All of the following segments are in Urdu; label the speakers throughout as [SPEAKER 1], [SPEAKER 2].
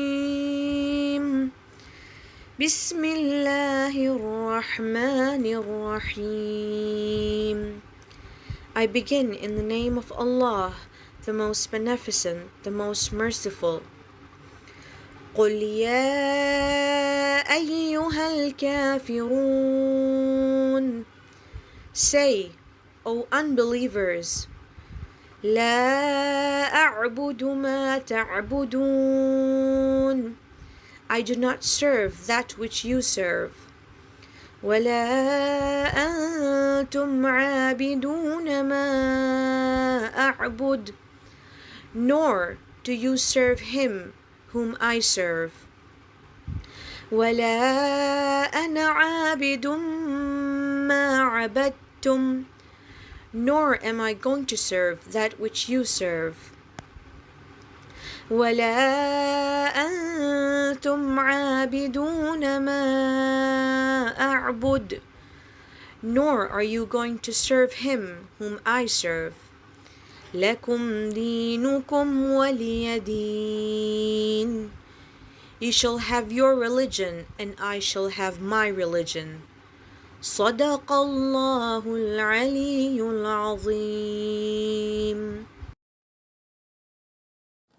[SPEAKER 1] الرجيم بسم الله الرحمن الرحيم. I begin in the name of Allah, the most beneficent, the most merciful. قل يا أيها الكافرون. Say, O unbelievers, لا أعبد ما تعبدون. I do not serve that which you serve. ولا أنتم عابدون ما أعبد. Nor do you serve him whom I serve. ولا أنا عابد ما عبدتم. Nor am I going to serve that which you serve. ولا أنتم عابدون ما أعبد. Nor are you going to serve him whom I serve. لكم دينكم ولي دين. You shall have your religion and I shall have my religion. صدق الله العلي العظيم.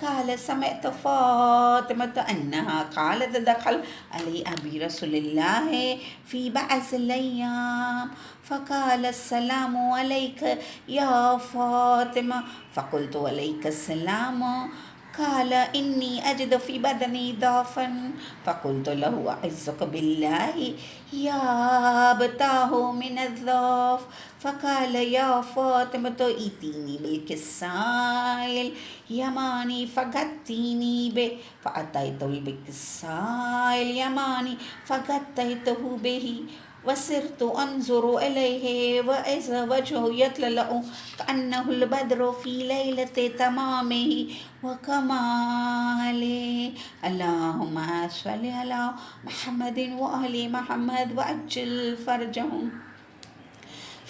[SPEAKER 2] قال سمعت فاطمة أنها قالت دخل علي أبي رسول الله في بعض الأيام فقال السلام عليك يا فاطمة، فقلت عليك السلام. قال إني أجد في بدني ضعفا، فقلت له أعزك بالله يا أبتاه من الضعف. فقال يا فاطمة ائتيني بالكساء اليماني فغطيني به، فأتيت بالكساء اليماني فغطيته به، وصرت أنظر إليه وإذا وجهه يتلألأ كأنه البدر في ليلة تمامه وكماله. اللهم صل على محمد وآل محمد وعجل فرجهم.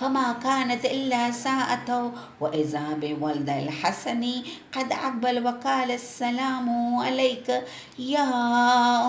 [SPEAKER 2] فما كانت إلا ساعة وإذا بولد الحسن قد أقبل وقال السلام عليك يا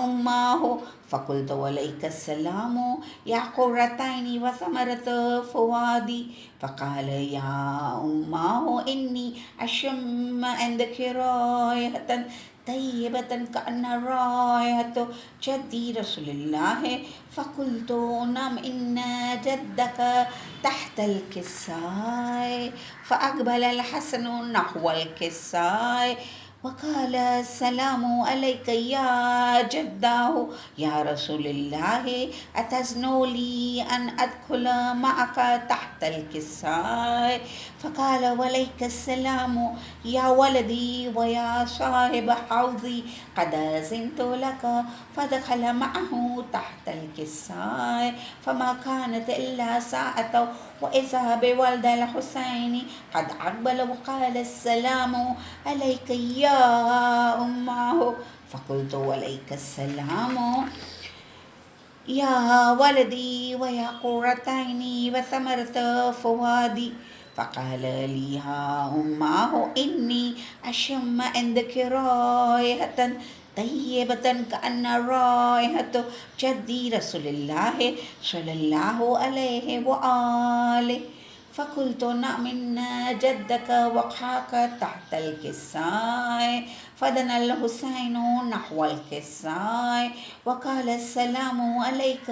[SPEAKER 2] أماه. فقلت عليك السلام يا قرتين وثمرة فؤادي. فقال يا أماه إني أشم عندك رائحة طيبة كأن رائحة جدي رسول الله. فقلت نعم إن جدك تحت الكساء. فأقبل الحسن نحو الكساء وقال السلام عليك يا جداه يا رسول الله، أتزنو لي أن أدخل معك تحت الكساء؟ فقال عليك السلام يا ولدي ويا صاحب حوضي، قد أذنت لك. فدخل معه تحت الكساء فما كانت إلا ساعة وإذا بولد الحسين قد أقبل وقال السلام عليك يا أماه. فقلت عليك السلام يا ولدي ويا قرتين وثمرة فؤادي. فقال لي يا أماه إني أشم عندك رائحة طيبة كأن رائحة جدي رسول الله صلى الله عليه وآله. فقلت نعم إن جدك وقعك تحت الكساء. فدنا الحسين نحو الكساء وقال السلام عليك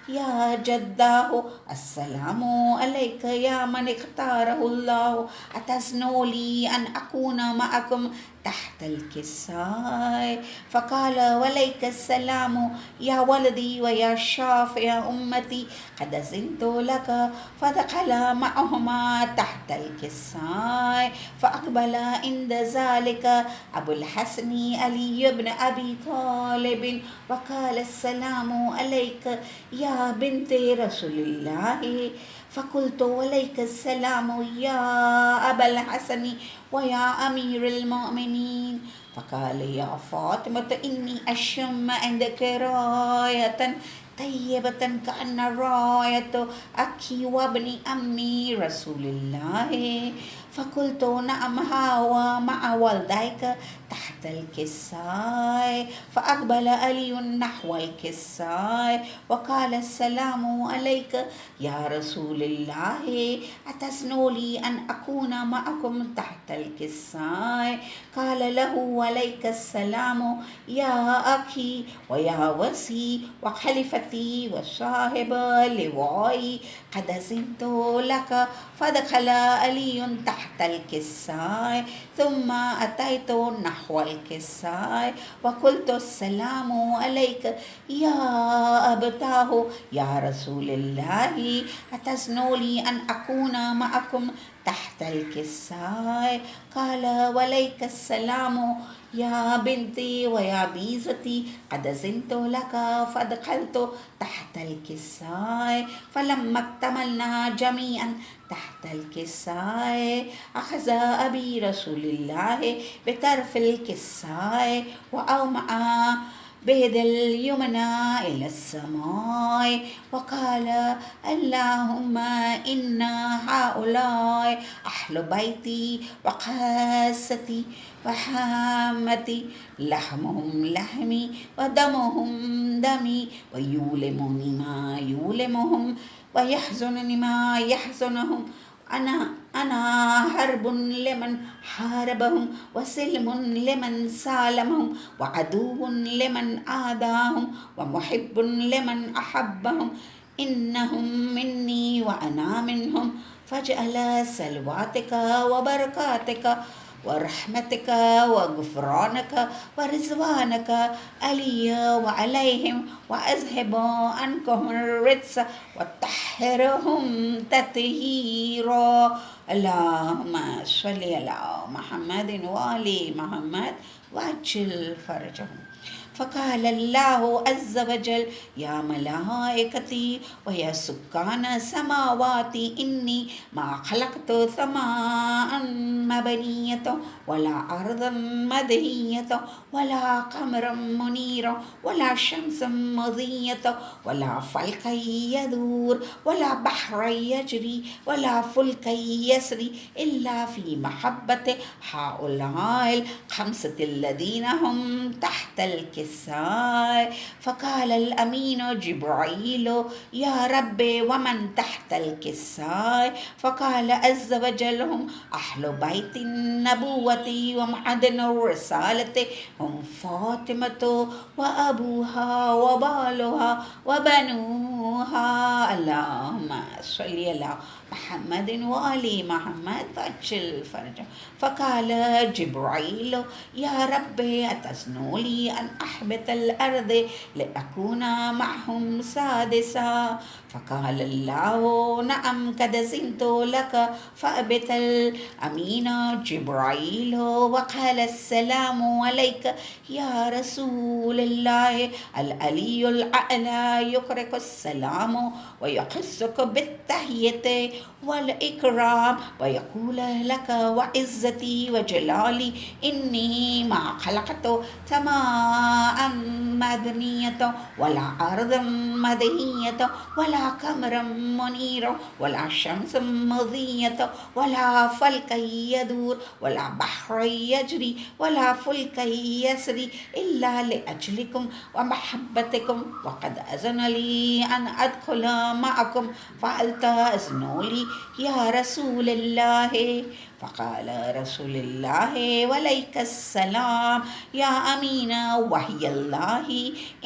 [SPEAKER 2] يا جداه، السلام عليك يا من اختاره الله، أتسنو لي أن أكون معكم تحت الكساء؟ فقال وليك السلام يا ولدي ويا شافع أمتي، قد زنت لك. فدخل معهما تحت الكساء، فأقبل عند ذلك أبو الحسن علي بن أبي طالب وقال السلام عليك يا بنت رسول الله. فقلت وليك السلام يا أبا الحسن ويا أمير المؤمنين. فقال يا فاطمة إني أشم عندك راية طيبة كأن راية أخي وابن أمي رسول الله. فقلت نعم هو مع والديك تحت الكساء. فأقبل علي نحو الكساء وقال السلام عليك يا رسول الله، أتسنو لي أن أكون معكم تحت الكساء؟ قال له وليك السلام يا أخي ويا وسي وخليفتي وصاحب لوائي، قد زنت لك. فدخل علي تحت الكساء ثم أتيت نحو الكساء وقلت السلام عليك يا أبتاه يا رسول الله، أتسنو لي أن أكون معكم تحت الكساء؟ قال وليك السلام يا بنتي ويا بيزتي، قد زنت لك. فدخلت تحت الكساء، فلما اكتملنا جميعا تحت الكساء أخذ أبي رسول الله بطرف الكساء وأومأ بيد اليمنى إلى السماء وقال اللهم إن هؤلاء أهل بيتي وقاستي وحامتي، لحمهم لحمي ودمهم دمي، ويؤلمني ما يؤلمهم ويحزنني ما يحزنهم. أنا حرب لمن حاربهم وسلم لمن سالمهم وعدو لمن عاداهم ومحب لمن أحبهم، إنهم مني وأنا منهم. فاجعل سلواتك وبركاتك ورحمتك وغفرانك ورضوانك علي وعليهم، وأذهب عنكم الرجس وطهرهم تطهيرا. اللهم صل على محمد وآل محمد وعجل فرجهم. فقال الله عز وجل يا ملائكتي ويا سكان السماوات إني ما خلقت سماء مبنية ولا أرضا مدهية ولا قمرا منيرا ولا شمسا مضية ولا فلكا يدور ولا بحرا يجري ولا فلكا يسري إلا في محبة هؤلاء الخمسة الذين هم تحت الكساء. فقال الأمين جبرائيل يا رب ومن تحت الكساء؟ فقال عز وجل هم أهل بيت النبوة ومعدن الرسالة، هم فاطمة وأبوها وبالها وبنوها. اللهم صل على محمد وآل محمد وعجل فرجه. فقال جبرائيل يا رب أتسنو لي أن أحبط الأرض لأكون معهم سادسا؟ فقال الله نعم قد زنت لك. فأبت الأمين جبرائيل وقال السلام عليك يا رسول الله، العلي الأعلى يقرئك السلام ويخصك بالتحية والإكرام ويقول لك وعزتي وجلالي إني ما خلقت سماء مدنية ولا أرض مدهية ولا قمرا منيرا ولا شمس مضية ولا فلك يدور ولا بحر يجري ولا فلك يسري إلا لأجلكم ومحبتكم، وقد أذن لي أن أدخل معكم فهل تأذنوا لي يا رسول الله؟ فقال رسول اللہ وعلیک السلام یا امین وحی اللہ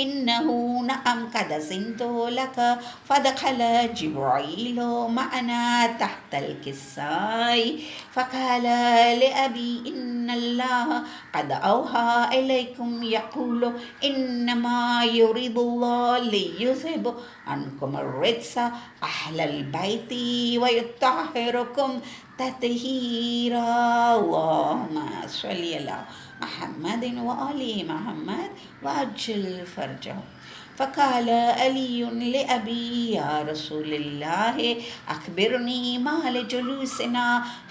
[SPEAKER 2] انہ نعم قد زنت لک فدخل جبرائیل معنا تحت الكساء فقال لأبی ان اللہ قد اوحى الیکم یقول انما یرید اللہ لیذهب عنکم الرجس اہل البیت ویطہرکم تطہیرا اللہم صلی علی محمد وآل محمد وعجل فرجہ فقال علی لأبی یا رسول اللہ اخبرنی ما لجلوسنا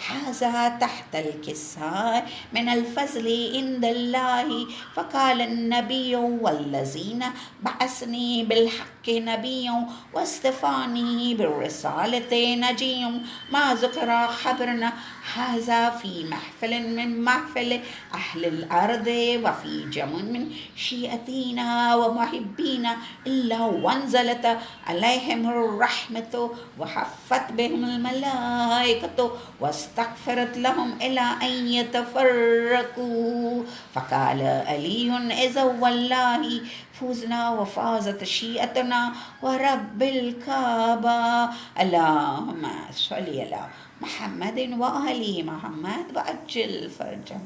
[SPEAKER 2] هذا تحت الكساء من الفضل عند اللہ فقال النبی والذین بعثنی بالحق نبی واصطفانی بالرسالة نجی ما ذکر خبرنا هذا في محفل من محفل أهل الأرض وفي جمع من شيعتنا ومحبين إلا وانزلت عليهم الرحمة وحفت بهم الملائكة واستغفرت لهم إلى أن يتفرقوا فقال علي إذا والله فوزنا وفازت شيعتنا ورب الكعبة اللهم صل على محمد وآل محمد وعجل فرجه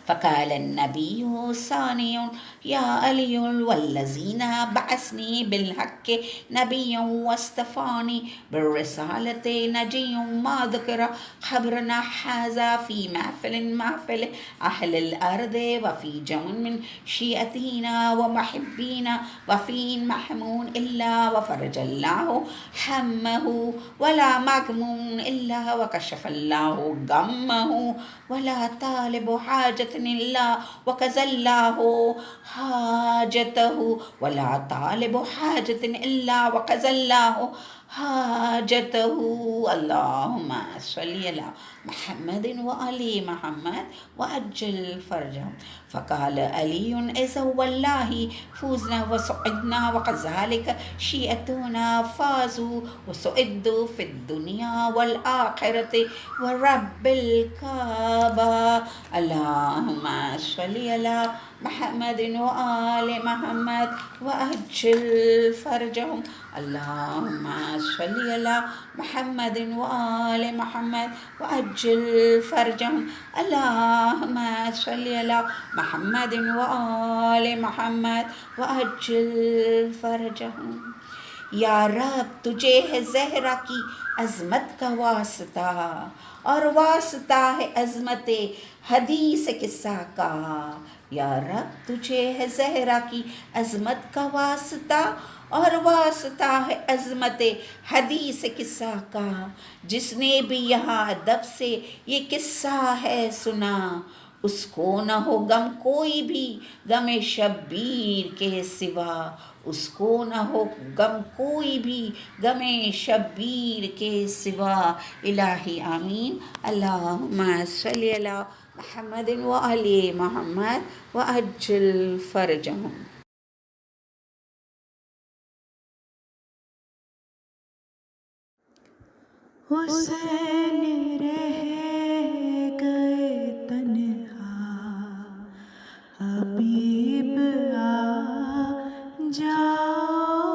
[SPEAKER 2] فقال النبي ثاني يا علي والذين بعثني بالحق نبي واصطفاني بالرسالة نجي ما ذكر خبرنا هذا في محفل أهل الأرض وفي جمع من شيعتنا ومحبين وفي محمون إلا وفرج الله همه ولا مغموم إلا وكشف الله غمه ولا طالب حاجة إلا وكذا الله حاجته ولا طالب حاجة إلا وكذا الله حاجته اللهم صل على محمد وآل محمد وعجل فرجهم فقال علي إذا والله فوزنا وسعدنا وكذلك شيعتنا فازوا وسعدوا في الدنيا والآخرة ورب الكعبة اللهم صل على محمد وآل محمد وعجل فرجهم اللهم صل على محمد وآل محمد وعجل فرجهم اللهم صل على محمد وآل محمد وعجل فرجهم یا رب تجھے ہے زہرا کی عظمت کا واسطہ اور واسطہ ہے عظمت حدیث قصہ کا یا رب تجھے ہے زہرا کی عظمت کا واسطہ اور واسطہ ہے عظمت حدیث قصہ کا جس نے بھی یہاں ادب سے یہ قصہ ہے سنا اس کو نہ ہو غم کوئی بھی غم شبیر کے سوا اس کو نہ ہو غم کوئی بھی غم شبیر کے سوا الہی آمین اللہم صلی علی محمد وآل محمد وعجل فرجہم
[SPEAKER 3] حسین رہ گئے تنہا حبیب آ جاؤ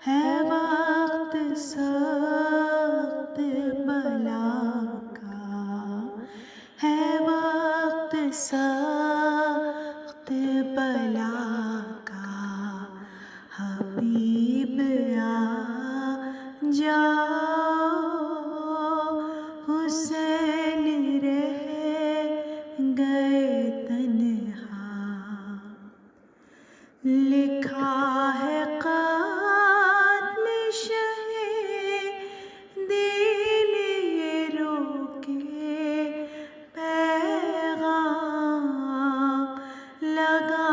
[SPEAKER 3] ہے وقت سخت بلا کا ہے وقت سخت بلا کا حبیب آ جاؤ حسین رہ گئے تنہا لکھا ہے قاتل شہید لیے روکے پیغام لگا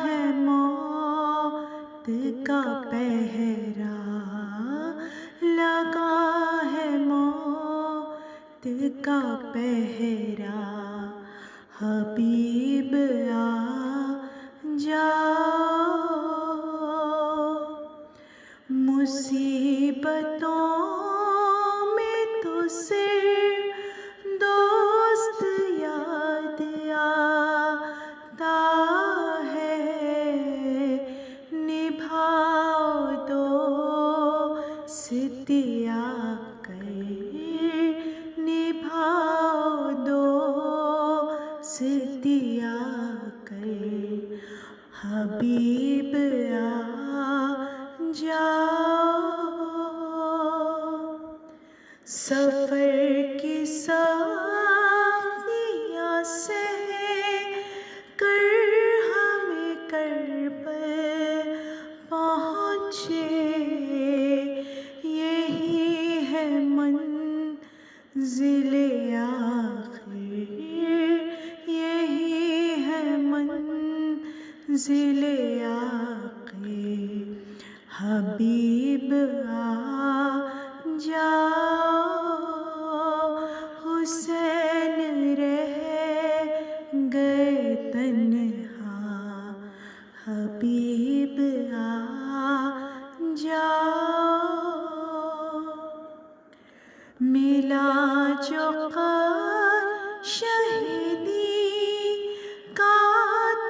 [SPEAKER 3] ہے موت کا پہرا لگا ہے موت کا پہرا حبیب آ جاؤ مصیبتوں میں تو صرف ستیا کر نبھاؤ دو ستیا کر حبیب آ جاؤ سفر کی ساقیاں سے کر ہمیں کربل پہنچے یہی ہے منزل آخر یہی ہے منزل آخر حبیب آ جاؤ حسین رہ گئے تنہا حبیب آ جاؤ ملا جو شہیدی کا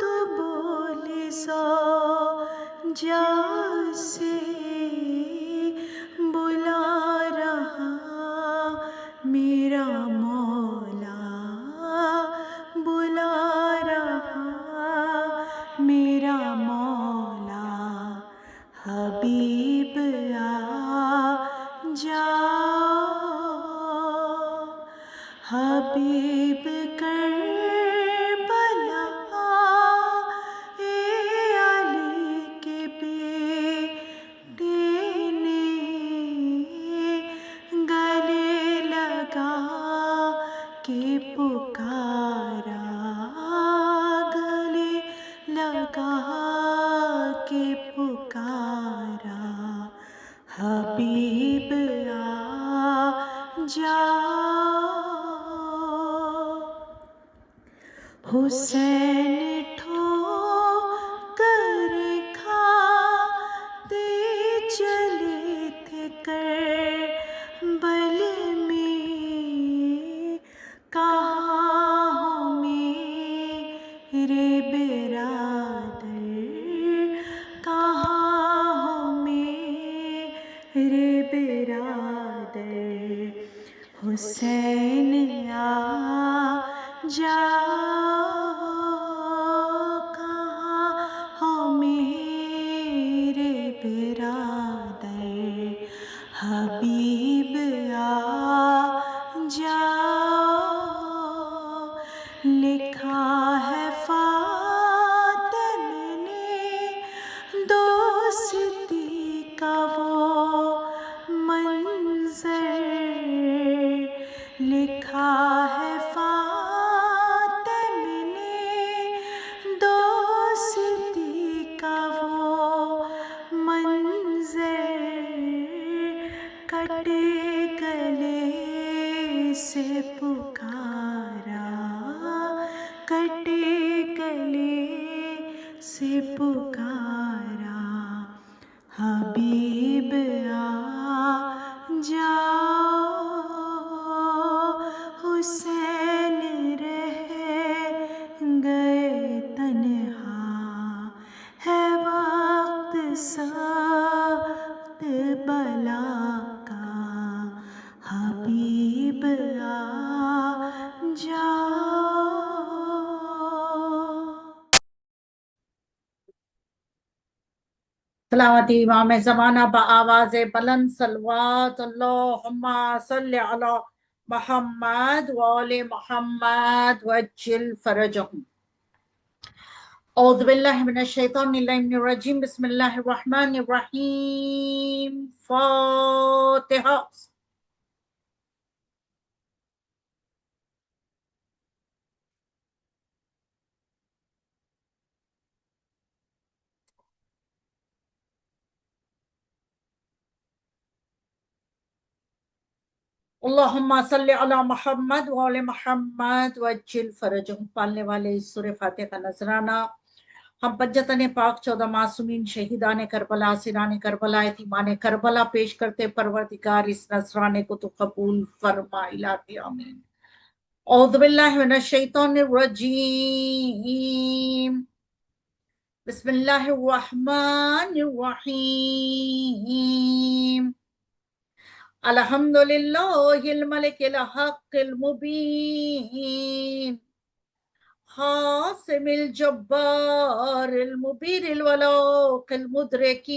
[SPEAKER 3] تو بولے سو جا سے بلا رہا میرا مولا بلا رہا میرا مولا حبیب آ جاؤ حبیب کربلا اے علی کے بیٹے نے گلے لگا کے پکارا گلے لگا کے پکارا حبیب آ جاؤ حسین ٹھوکر کھاتے چلے تھے کربل میں کہاں ہو میرے برادر کہاں ہو میرے برادر حسین آ جاؤ کہاں ہو میرے برادر حبیب آ جاؤ لکھا ہے فاطمہ نے دوستی کا وہ منظر لکھا ہے فاطمہ نے دوستی کا وہ منظر کٹے گلے سے پکارا کٹے گلے سے پکارا حبیب آ جاؤ حسین رہ گئے تنہا ہے وقت سخت بلا کا حبیب آ جاؤ
[SPEAKER 4] تلاوت امام زمانہ بآواز بلند صلوات اللہم صلی علی محمد وآل محمد وعجل فرجہم اعوذ باللہ من الشیطان اللعین الرجیم بسم اللہ الرحمن الرحیم فاتحہ اللہم صلی علی محمد وآل محمد وعجل فرجہم پالنے والے سورہ فاتحہ کا نذرانہ ہم پنجتن پاک 14 معصومین شہیدان کربلا اسیران کربلا یتیمان کربلا پیش کرتے پروردگار اس نذرانے کو تو قبول فرما الہی آمین اعوذ باللہ من الشیطان الرجیم بسم اللہ الرحمن الرحیم Alhamdulillahil malikil haqqil mubin. Hasimil jabbaril mubiril walaqil mudrikin.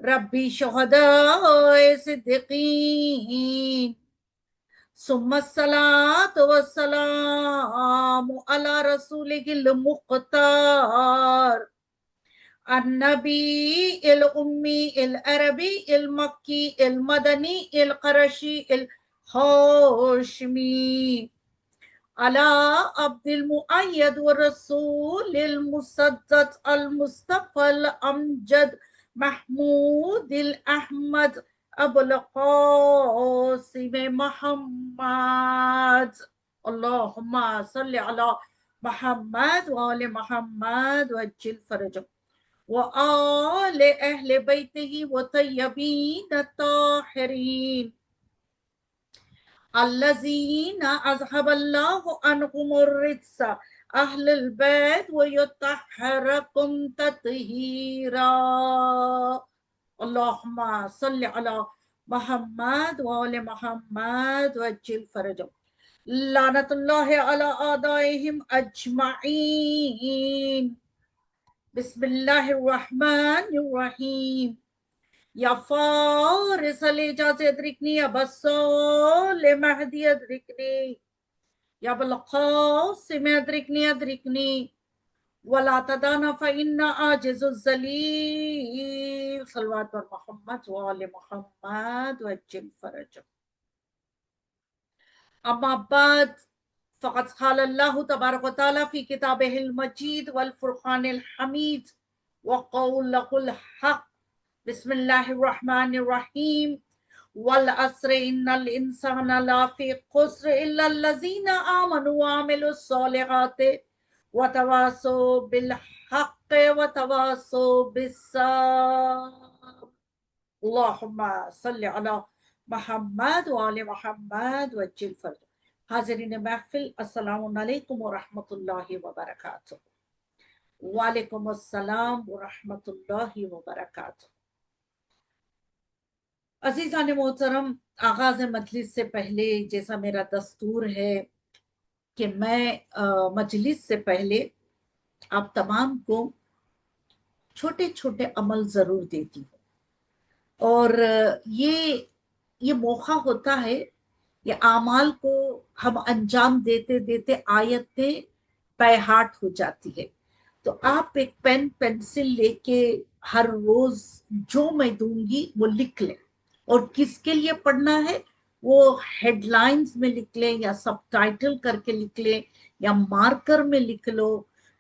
[SPEAKER 4] Rabbi shuhada'i siddiqin. Summa salatu wassalamu ala rasulihil muqtar. النبي الأمي العربي المكي المدني القرشي الهاشمي على عبد المؤيد والرسول المسدد المصطفى الأمجد محمود الأحمد أبو القاسم محمد. اللهم صل على محمد وآل محمد وعجل فرجهم وآل أهل بيته وطيبين الطاهرين الذين أذهب الله عنهم الرجس أهل البيت ويطهركم تطهيرا. اللهم صل على محمد وآل محمد وعجل فرجهم. لعنة الله على أعدائهم أجمعين. بسم الله الرحمن الرحيم. يا فارس الإجاز أدركني، يا بصال مهدي أدركني، يا بالقاسم أدركني ولا تدانا فإنا عاجز الذليل. صلوات محمد وآل محمد وعجل فرجهم. أما بعد فقد قال الله تبارك وتعالى في كتابه المجيد والفرقان الحميد وقوله الحق. بسم الله الرحمن الرحيم. والعصر إن الإنسان لفي خسر إلا الذين آمنوا وعملوا الصالحات وتواصوا بالحق وتواصوا بالصبر. اللهم صل على محمد وآل محمد وعجل فرجهم. حاضرین محفل، السلام علیکم ورحمۃ اللہ وبرکاتہ. وعلیکم السلام ورحمۃ اللہ وبرکاتہ. عزیزان محترم، آغاز مجلس سے پہلے جیسا میرا دستور ہے کہ میں مجلس سے پہلے آپ تمام کو چھوٹے چھوٹے عمل ضرور دیتی ہوں، اور یہ موقع ہوتا ہے، یہ اعمال کو ہم انجام دیتے دیتے آیتیں بے ہارٹ ہو جاتی ہے. تو آپ ایک پین پینسل لے کے ہر روز جو میں دوں گی وہ لکھ لیں، اور کس کے لیے پڑھنا ہے وہ ہیڈ لائنز میں لکھ لیں، یا سب ٹائٹل کر کے لکھ لیں، یا مارکر میں لکھ لو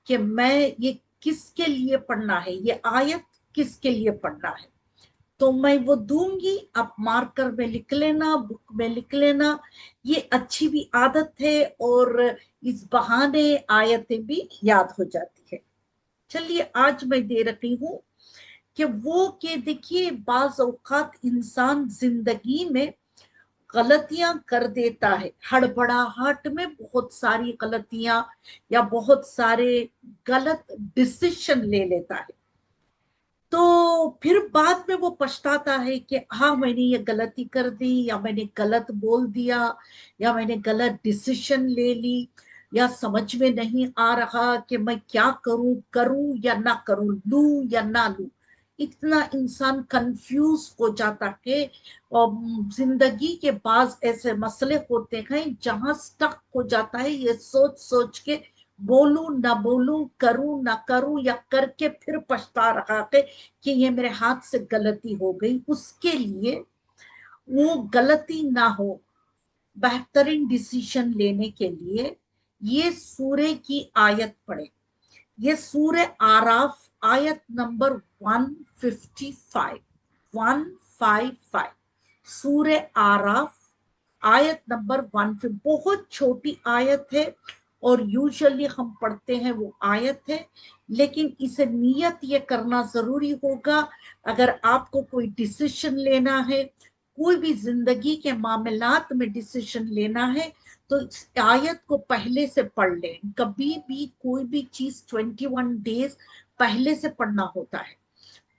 [SPEAKER 4] کہ میں یہ کس کے لیے پڑھنا ہے، یہ آیت کس کے لیے پڑھنا ہے. تو میں وہ دوں گی، آپ مارکر میں لکھ لینا، بک میں لکھ لینا. یہ اچھی بھی عادت ہے، اور اس بہانے آیتیں بھی یاد ہو جاتی ہے. چلیے آج میں دے رہی ہوں کہ دیکھیے بعض اوقات انسان زندگی میں غلطیاں کر دیتا ہے، ہڑبڑاہٹ میں بہت ساری غلطیاں یا بہت سارے غلط ڈیسیشن لے لیتا ہے. تو پھر بعد میں وہ پچھتاتا ہے کہ ہاں میں نے یہ غلطی کر دی، یا میں نے غلط بول دیا، یا میں نے غلط ڈیسیشن لے لی، یا سمجھ میں نہیں آ رہا کہ میں کیا کروں یا نہ کروں، لوں یا نہ لوں. اتنا انسان کنفیوز ہو جاتا ہے. اور زندگی کے بعض ایسے مسئلے ہوتے ہیں جہاں سٹک ہو جاتا ہے، یہ سوچ کے بولوں نہ بولوں، کروں نہ کروں، یا کر کے پھر پچھتا رہا ہے کہ یہ میرے ہاتھ سے غلطی ہو گئی. اس کے لیے وہ غلطی نہ ہو، بہترین ڈیسیشن لینے کے لیے یہ سورہ کی آیت پڑھیں. یہ سورہ آراف آیت نمبر 155 سورہ آراف آیت نمبر 150. بہت چھوٹی آیت ہے، اور یوزلی ہم پڑھتے ہیں وہ آیت ہے، لیکن اسے نیت یہ کرنا ضروری ہوگا. اگر آپ کو کوئی ڈیسیشن لینا ہے، کوئی بھی زندگی کے معاملات میں ڈیسیشن لینا ہے، تو اس آیت کو پہلے سے پڑھ لیں. کبھی بھی کوئی بھی چیز 21 ڈیز پہلے سے پڑھنا ہوتا ہے.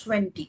[SPEAKER 4] 20।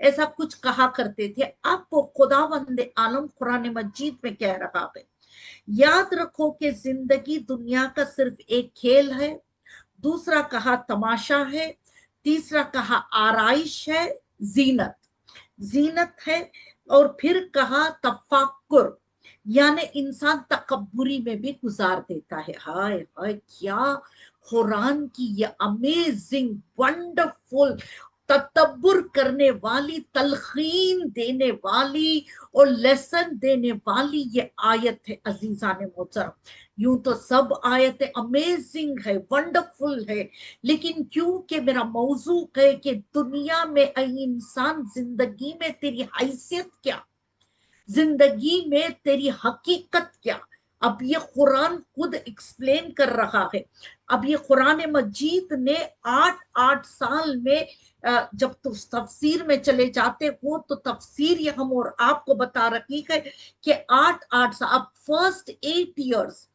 [SPEAKER 4] ایسا کچھ کہا کرتے تھے. اب خداوند عالم قرآن مجید میں کہہ رہا ہے یاد رکھو کہ زندگی دنیا کا صرف ایک کھیل ہے, دوسرا کہا تماشا ہے, تیسرا کہا آرائش ہے, زینت ہے, اور پھر کہا تفکر یعنی انسان تکبری میں بھی گزار دیتا ہے. ہائے ہائے کیا قرآن کی یہ امیزنگ ونڈرفل تدبر کرنے والی, تلخین دینے والی اور لیسن دینے والی یہ آیت ہے عزیزان محترم. یوں تو سب آیتیں امیزنگ ہے, ونڈرفل ہے, لیکن کیونکہ میرا موضوع ہے کہ دنیا میں اے انسان زندگی میں تیری حیثیت کیا, زندگی میں تیری حقیقت کیا, اب یہ قرآن خود ایکسپلین کر رہا ہے. اب یہ قرآن مجید نے 8 سال میں جب تو تفسیر میں چلے جاتے ہو تو تفسیر یہ ہم اور آپ کو بتا رہی ہے کہ 8 سال, اب فرسٹ 8 ایئرز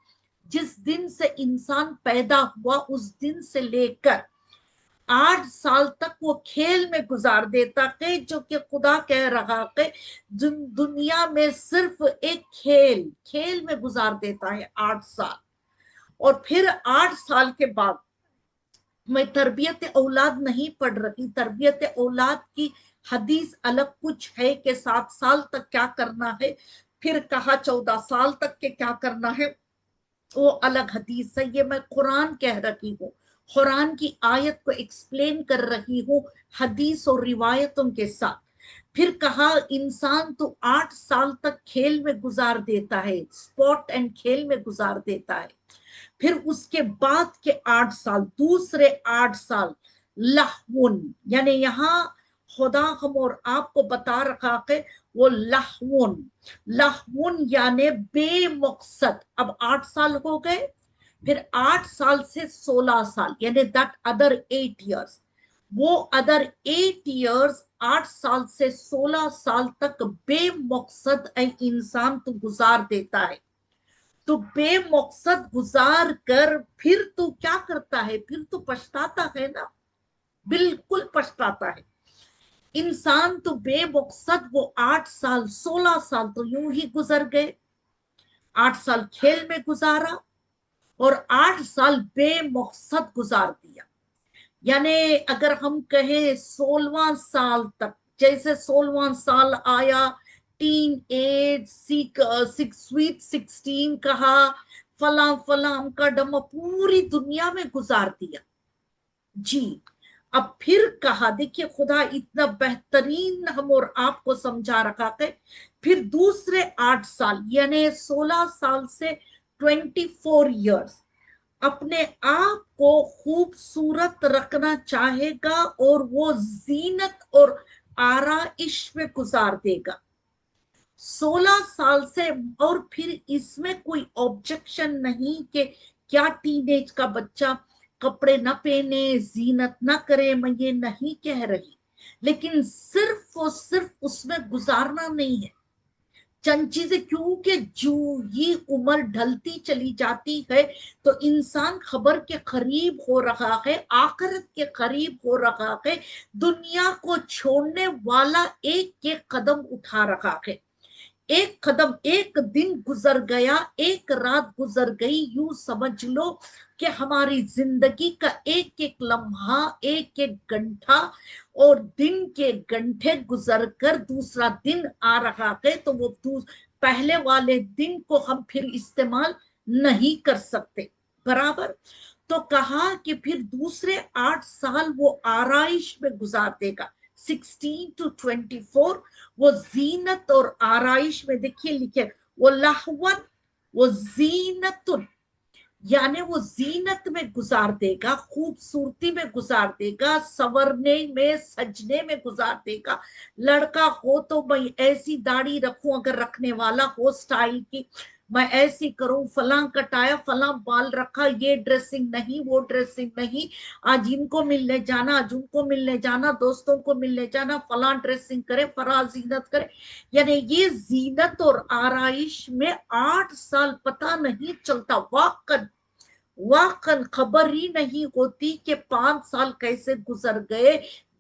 [SPEAKER 4] جس دن سے انسان پیدا ہوا اس دن سے لے کر 8 سال تک وہ کھیل میں گزار دیتا ہے, جو کہ خدا کہہ رہا ہے دنیا میں صرف ایک کھیل میں گزار دیتا ہے 8 سال. اور پھر 8 سال کے بعد میں تربیت اولاد نہیں پڑھ رہی, تربیت اولاد کی حدیث الگ کچھ ہے کہ 7 سال تک کیا کرنا ہے, پھر کہا 14 سال تک کے کیا کرنا ہے, وہ الگ حدیث ہے. یہ میں قرآن کہہ رہی ہوں, قرآن کی آیت کو ایکسپلین کر رہی ہوں حدیث اور روایتوں کے ساتھ. پھر کہا انسان تو 8 سال تک کھیل میں گزار دیتا ہے, اسپورٹ اینڈ کھیل میں گزار دیتا ہے. پھر اس کے بعد کے 8 سال, دوسرے 8 سال لہون, یعنی یہاں خدا ہم اور آپ کو بتا رہا ہے وہ لہون یعنی بے مقصد. اب 8 سال ہو گئے, پھر 8 سال سے 16 سال یعنی that other 8 years, وہ other 8 years 8 سال سے 16 سال تک بے مقصد انسان تو گزار دیتا ہے. تو بے مقصد گزار کر پھر تو کیا کرتا ہے, پھر تو پچھتاتا ہے نا, بالکل پچھتاتا ہے انسان. تو بے مقصد وہ 8 سال 16 سال تو یوں ہی گزر گئے. 8 سال کھیل میں گزارا اور 8 سال بے مقصد گزار دیا. یعنی اگر ہم کہیں 16واں سال تک, جیسے 16واں سال آیا ٹین ایج, سویٹ 16 کہا, فلاں فلاں کا ڈم پوری دنیا میں گزار دیا جی. اب پھر کہا دیکھیے خدا اتنا بہترین ہم اور آپ کو سمجھا رکھا ہے. پھر دوسرے 8 سال یعنی 16 سال سے 24 ایئرز اپنے آپ کو خوبصورت رکھنا چاہے گا اور وہ زینت اور آرائش میں گزار دے گا 16 سال سے. اور پھر اس میں کوئی آبجیکشن نہیں کہ کیا ٹین ایج کا بچہ کپڑے نہ پہنے, زینت نہ کرے, میں یہ نہیں کہہ رہی, لیکن صرف اور صرف اس میں گزارنا نہیں ہے. چند چیزیں کیونکہ جو یہ عمر ڈھلتی چلی جاتی ہے تو انسان خبر کے قریب ہو رہا ہے, آخرت کے قریب ہو رہا ہے, دنیا کو چھوڑنے والا ایک ایک قدم اٹھا رہا ہے. ایک قدم, ایک دن گزر گیا, ایک رات گزر گئی, یوں سمجھ لو کہ ہماری زندگی کا ایک ایک لمحہ, ایک ایک گھنٹہ اور دن کے گھنٹے گزر کر دوسرا دن آ رہا ہے. تو وہ پہلے والے دن کو ہم پھر استعمال نہیں کر سکتے برابر. تو کہا کہ پھر دوسرے 8 سال وہ آرائش میں گزار دے گا 16 to 24, وہ زینت اور آرائش میں. دیکھیے لکھے وہ لہون, وہ زینت یعنی وہ زینت میں گزار دے گا, خوبصورتی میں گزار دے گا, سنورنے میں سجنے میں گزار دے گا. لڑکا ہو تو میں ایسی داڑھی رکھوں, اگر رکھنے والا ہو سٹائل کی, میں ایسی کروں, فلاں کٹایا, فلاں بال رکھا, یہ ڈریسنگ نہیں, وہ ڈریسنگ نہیں, آج ان کو ملنے جانا, آج ان کو ملنے جانا, دوستوں کو ملنے جانا, فلاں ڈریسنگ کرے, فلاں زینت کرے. یعنی یہ زینت اور آرائش میں 8 سال پتہ نہیں چلتا, واقعاً خبر ہی نہیں ہوتی کہ 5 سال کیسے گزر گئے,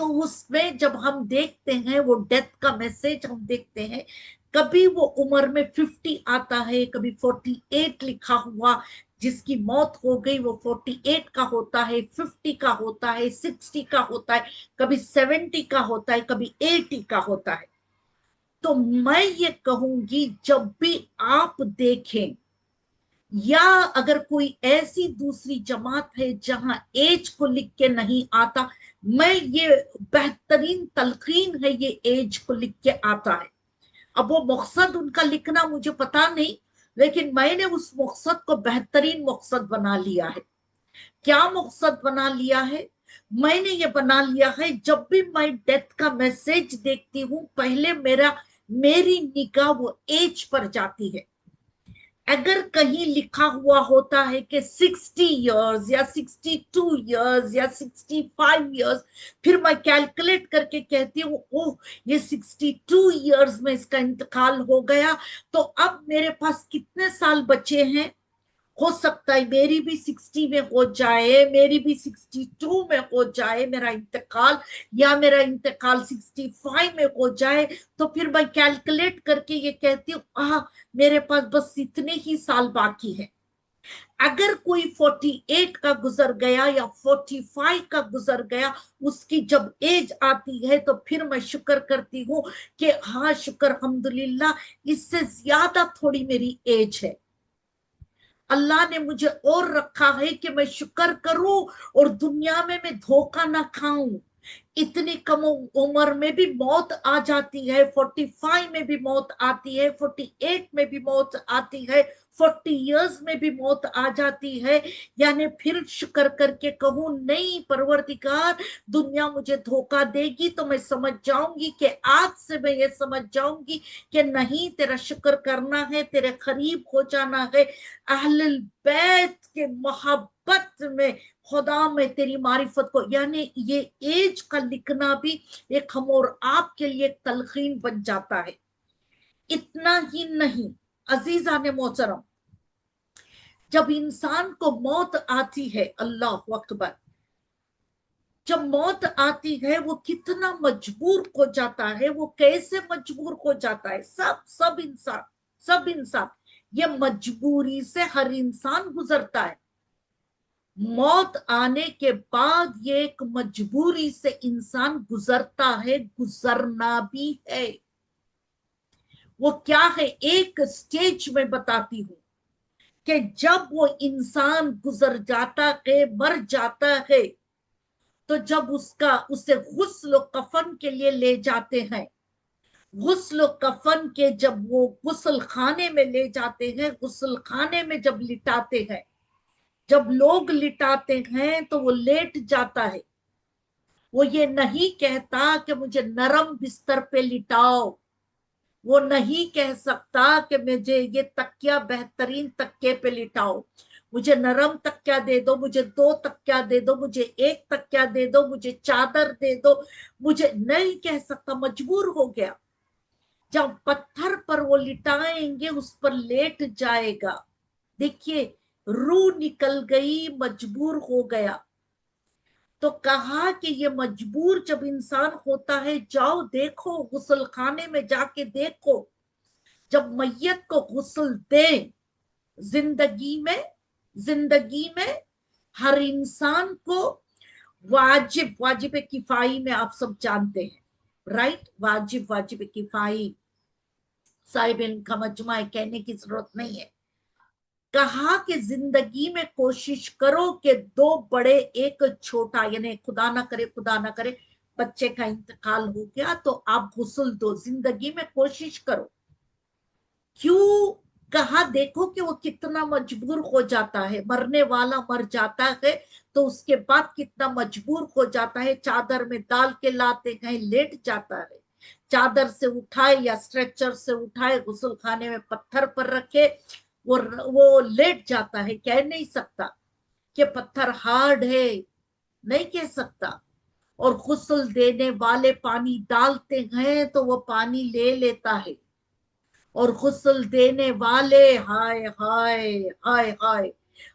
[SPEAKER 4] تو اس میں جب ہم دیکھتے ہیں وہ ڈیتھ کا میسج ہم دیکھتے ہیں، کبھی وہ عمر میں 50 آتا ہے، کبھی 48 لکھا ہوا، جس کی موت ہو گئی وہ 48 کا ہوتا ہے، 50 کا ہوتا ہے، 60 کا ہوتا ہے، کبھی 70 کا ہوتا ہے، کبھی 80 کا ہوتا ہے۔ تو میں یہ کہوں گی جب بھی آپ دیکھیں، یا اگر کوئی ایسی دوسری جماعت ہے جہاں ایج کو لکھ کے نہیں آتا، میں یہ بہترین تلقین ہے، یہ ایج کو لکھ کے آتا ہے۔ اب وہ مقصد ان کا لکھنا مجھے پتا نہیں، لیکن میں نے اس مقصد کو بہترین مقصد بنا لیا ہے۔ کیا مقصد بنا لیا ہے؟ میں نے یہ بنا لیا ہے، جب بھی میں ڈیتھ کا میسج دیکھتی ہوں، پہلے میری نگاہ وہ ایج پر جاتی ہے۔ اگر کہیں لکھا ہوا ہوتا ہے کہ 60 ایئرز یا 62 ایئرز یا 65 ایئرز، پھر میں کیلکولیٹ کر کے کہتی ہوں اوہ یہ 62 ایئرز میں اس کا انتقال ہو گیا، تو اب میرے پاس کتنے سال بچے ہیں؟ ہو سکتا ہے میری بھی 60 میں ہو جائے، میری بھی 62 میں ہو جائے میرا انتقال، یا میرا انتقال 65 میں ہو جائے۔ تو پھر میں کیلکولیٹ کر کے یہ کہتی ہوں میرے پاس بس اتنے ہی سال باقی ہے۔ اگر کوئی 48 کا گزر گیا یا 45 کا گزر گیا، اس کی جب ایج آتی ہے تو پھر میں شکر کرتی ہوں کہ ہاں شکر الحمدللہ، اس سے زیادہ تھوڑی میری ایج ہے، اللہ نے مجھے اور رکھا ہے کہ میں شکر کروں اور دنیا میں دھوکہ نہ کھاؤں۔ اتنی کم عمر میں بھی موت آ جاتی ہے، 45 میں بھی موت آتی ہے، 48 میں بھی موت آتی ہے، 40 ایئرز میں بھی موت آ جاتی ہے۔ یعنی پھر شکر کر کے کہوں نہیں پروردگار، دنیا مجھے دھوکہ دے گی تو میں سمجھ جاؤں گی کہ آج سے میں یہ سمجھ جاؤں گی کہ نہیں، تیرا شکر کرنا ہے، تیرے قریب ہو جانا ہے، اہل البیت کے محبت میں، خدا میں تیری معرفت کو۔ یعنی یہ ایج کا لکھنا بھی ایک ہم اور آپ کے لیے ایک تلقین بن جاتا ہے۔ اتنا ہی نہیں عزیزان محترم، جب انسان کو موت آتی ہے، اللہ اکبر، جب موت آتی ہے وہ کتنا مجبور ہو جاتا ہے، وہ کیسے مجبور ہو جاتا ہے۔ سب انسان یہ مجبوری سے ہر انسان گزرتا ہے۔ موت آنے کے بعد یہ ایک مجبوری سے انسان گزرتا ہے، گزرنا بھی ہے۔ وہ کیا ہے؟ ایک سٹیج میں بتاتی ہوں کہ جب وہ انسان گزر جاتا ہے، مر جاتا ہے، تو جب اسے غسل و کفن کے لیے لے جاتے ہیں، غسل و کفن کے جب وہ غسل خانے میں لے جاتے ہیں، غسل خانے میں جب لٹاتے ہیں، جب لوگ لٹاتے ہیں تو وہ لیٹ جاتا ہے، وہ یہ نہیں کہتا کہ مجھے نرم بستر پہ لٹاؤ، وہ نہیں کہہ سکتا کہ مجھے یہ تکیہ بہترین تکیے پہ لٹاؤ، مجھے نرم تکیہ دے دو، مجھے 2 تکیہ دے دو، مجھے 1 تکیہ دے دو، مجھے چادر دے دو، مجھے نہیں کہہ سکتا، مجبور ہو گیا۔ جب پتھر پر وہ لٹائیں گے اس پر لیٹ جائے گا۔ دیکھیے روح نکل گئی، مجبور ہو گیا۔ تو کہا کہ یہ مجبور جب انسان ہوتا ہے، جاؤ دیکھو غسل خانے میں جا کے دیکھو، جب میت کو غسل دیں، زندگی میں ہر انسان کو واجب کفائی میں آپ سب جانتے ہیں، رائٹ؟ واجب کفائی، صاحب ان کا مجمع کہنے کی ضرورت نہیں ہے۔ کہا کہ زندگی میں کوشش کرو کہ 2 بڑے 1 چھوٹا، یعنی خدا نہ کرے بچے کا انتقال ہو گیا تو آپ غسل دو، زندگی میں کوشش کرو۔ کیوں کہا؟ دیکھو کہ وہ کتنا مجبور ہو جاتا ہے، مرنے والا مر جاتا ہے تو اس کے بعد کتنا مجبور ہو جاتا ہے، چادر میں ڈال کے لاتے ہیں، لیٹ جاتا ہے، چادر سے اٹھائے یا اسٹریچر سے اٹھائے، غسل خانے میں پتھر پر رکھے، وہ لیٹ جاتا ہے۔ کہہ نہیں سکتا کہ پتھر ہارڈ ہے، نہیں کہہ سکتا۔ اور غسل دینے والے پانی ڈالتے ہیں تو وہ پانی لے لیتا ہے، اور غسل دینے والے ہائے ہائے ہائے ہائے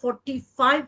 [SPEAKER 4] 45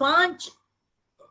[SPEAKER 4] 5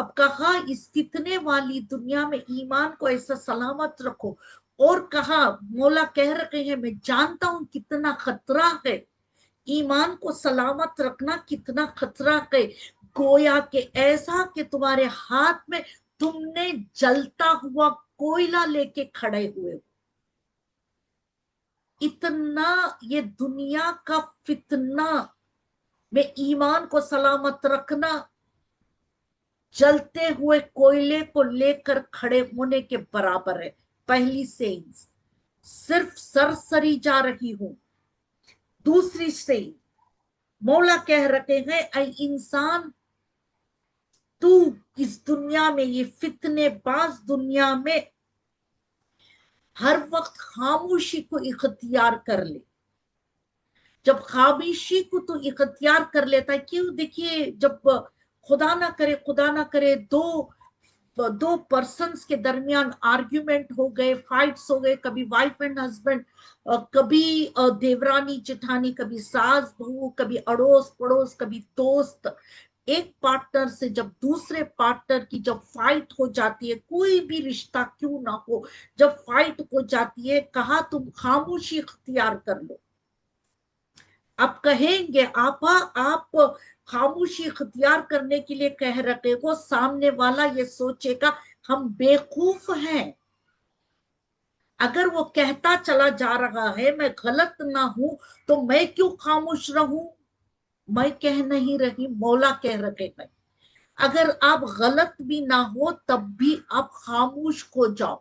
[SPEAKER 4] اب کہا اس فتنے والی دنیا میں ایمان کو ایسا سلامت رکھو، اور کہا مولا کہہ رہے ہیں میں جانتا ہوں کتنا خطرہ ہے، ایمان کو سلامت رکھنا کتنا خطرہ ہے، گویا کہ ایسا کہ تمہارے ہاتھ میں تم نے جلتا ہوا کوئلہ لے کے کھڑے ہوئے ہو۔ اتنا یہ دنیا کا فتنہ میں ایمان کو سلامت رکھنا جلتے ہوئے کوئلے کو لے کر کھڑے ہونے کے برابر ہے۔ پہلی سینس صرف سرسری جا رہی ہوں، دوسری سینس مولا کہہ رہے ہیں اے انسان تو اس دنیا میں، یہ فتنے باز دنیا میں ہر وقت خاموشی کو اختیار کر لے۔ جب خاموشی کو تو اختیار کر لیتا ہے، کیوں؟ دیکھیے جب خدا نہ کرے دو پرسنز کے درمیان آرگیومنٹ ہو گئے، فائٹس ہو گئے، کبھی وائف اینڈ ہسبینڈ، کبھی دیورانی جٹھانی، کبھی ساس بہو، کبھی اڑوس پڑوس، کبھی دوست، ایک پارٹنر سے جب دوسرے پارٹنر کی جب فائٹ ہو جاتی ہے، کوئی بھی رشتہ کیوں نہ ہو، جب فائٹ ہو جاتی ہے، کہا تم خاموشی اختیار کر لو۔ اب کہیں گے آپا آپ خاموشی اختیار کرنے کے لیے کہہ رہے ہو، سامنے والا یہ سوچے گا ہم بیوقوف ہیں، اگر وہ کہتا چلا جا رہا ہے میں غلط نہ ہوں تو میں کیوں خاموش رہوں؟ میں کہہ نہیں رہی، مولا کہہ رہے ہیں اگر آپ غلط بھی نہ ہو تب بھی آپ خاموش ہو جاؤ،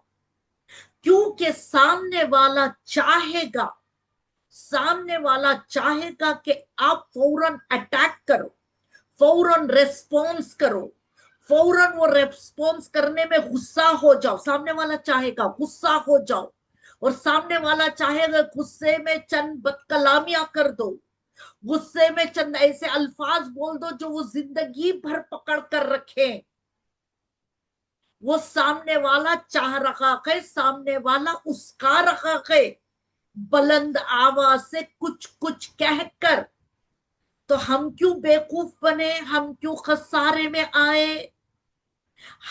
[SPEAKER 4] کیونکہ سامنے والا چاہے گا کہ آپ فوراً اٹیک کرو، فوراً ریسپونس کرو، فوراً وہ ریسپونس کرنے میں غصہ ہو جاؤ۔ سامنے والا چاہے گا غصہ ہو جاؤ، اور سامنے والا چاہے گا غصے میں چند بد کلامیاں کر دو، غصے میں چند ایسے الفاظ بول دو جو وہ زندگی بھر پکڑ کر رکھیں۔ وہ سامنے والا چاہ رہا ہے، سامنے والا اسکا رہا ہے بلند آواز سے کچھ کہہ کر، تو ہم کیوں بیوقوف بنے، ہم کیوں خسارے میں آئے؟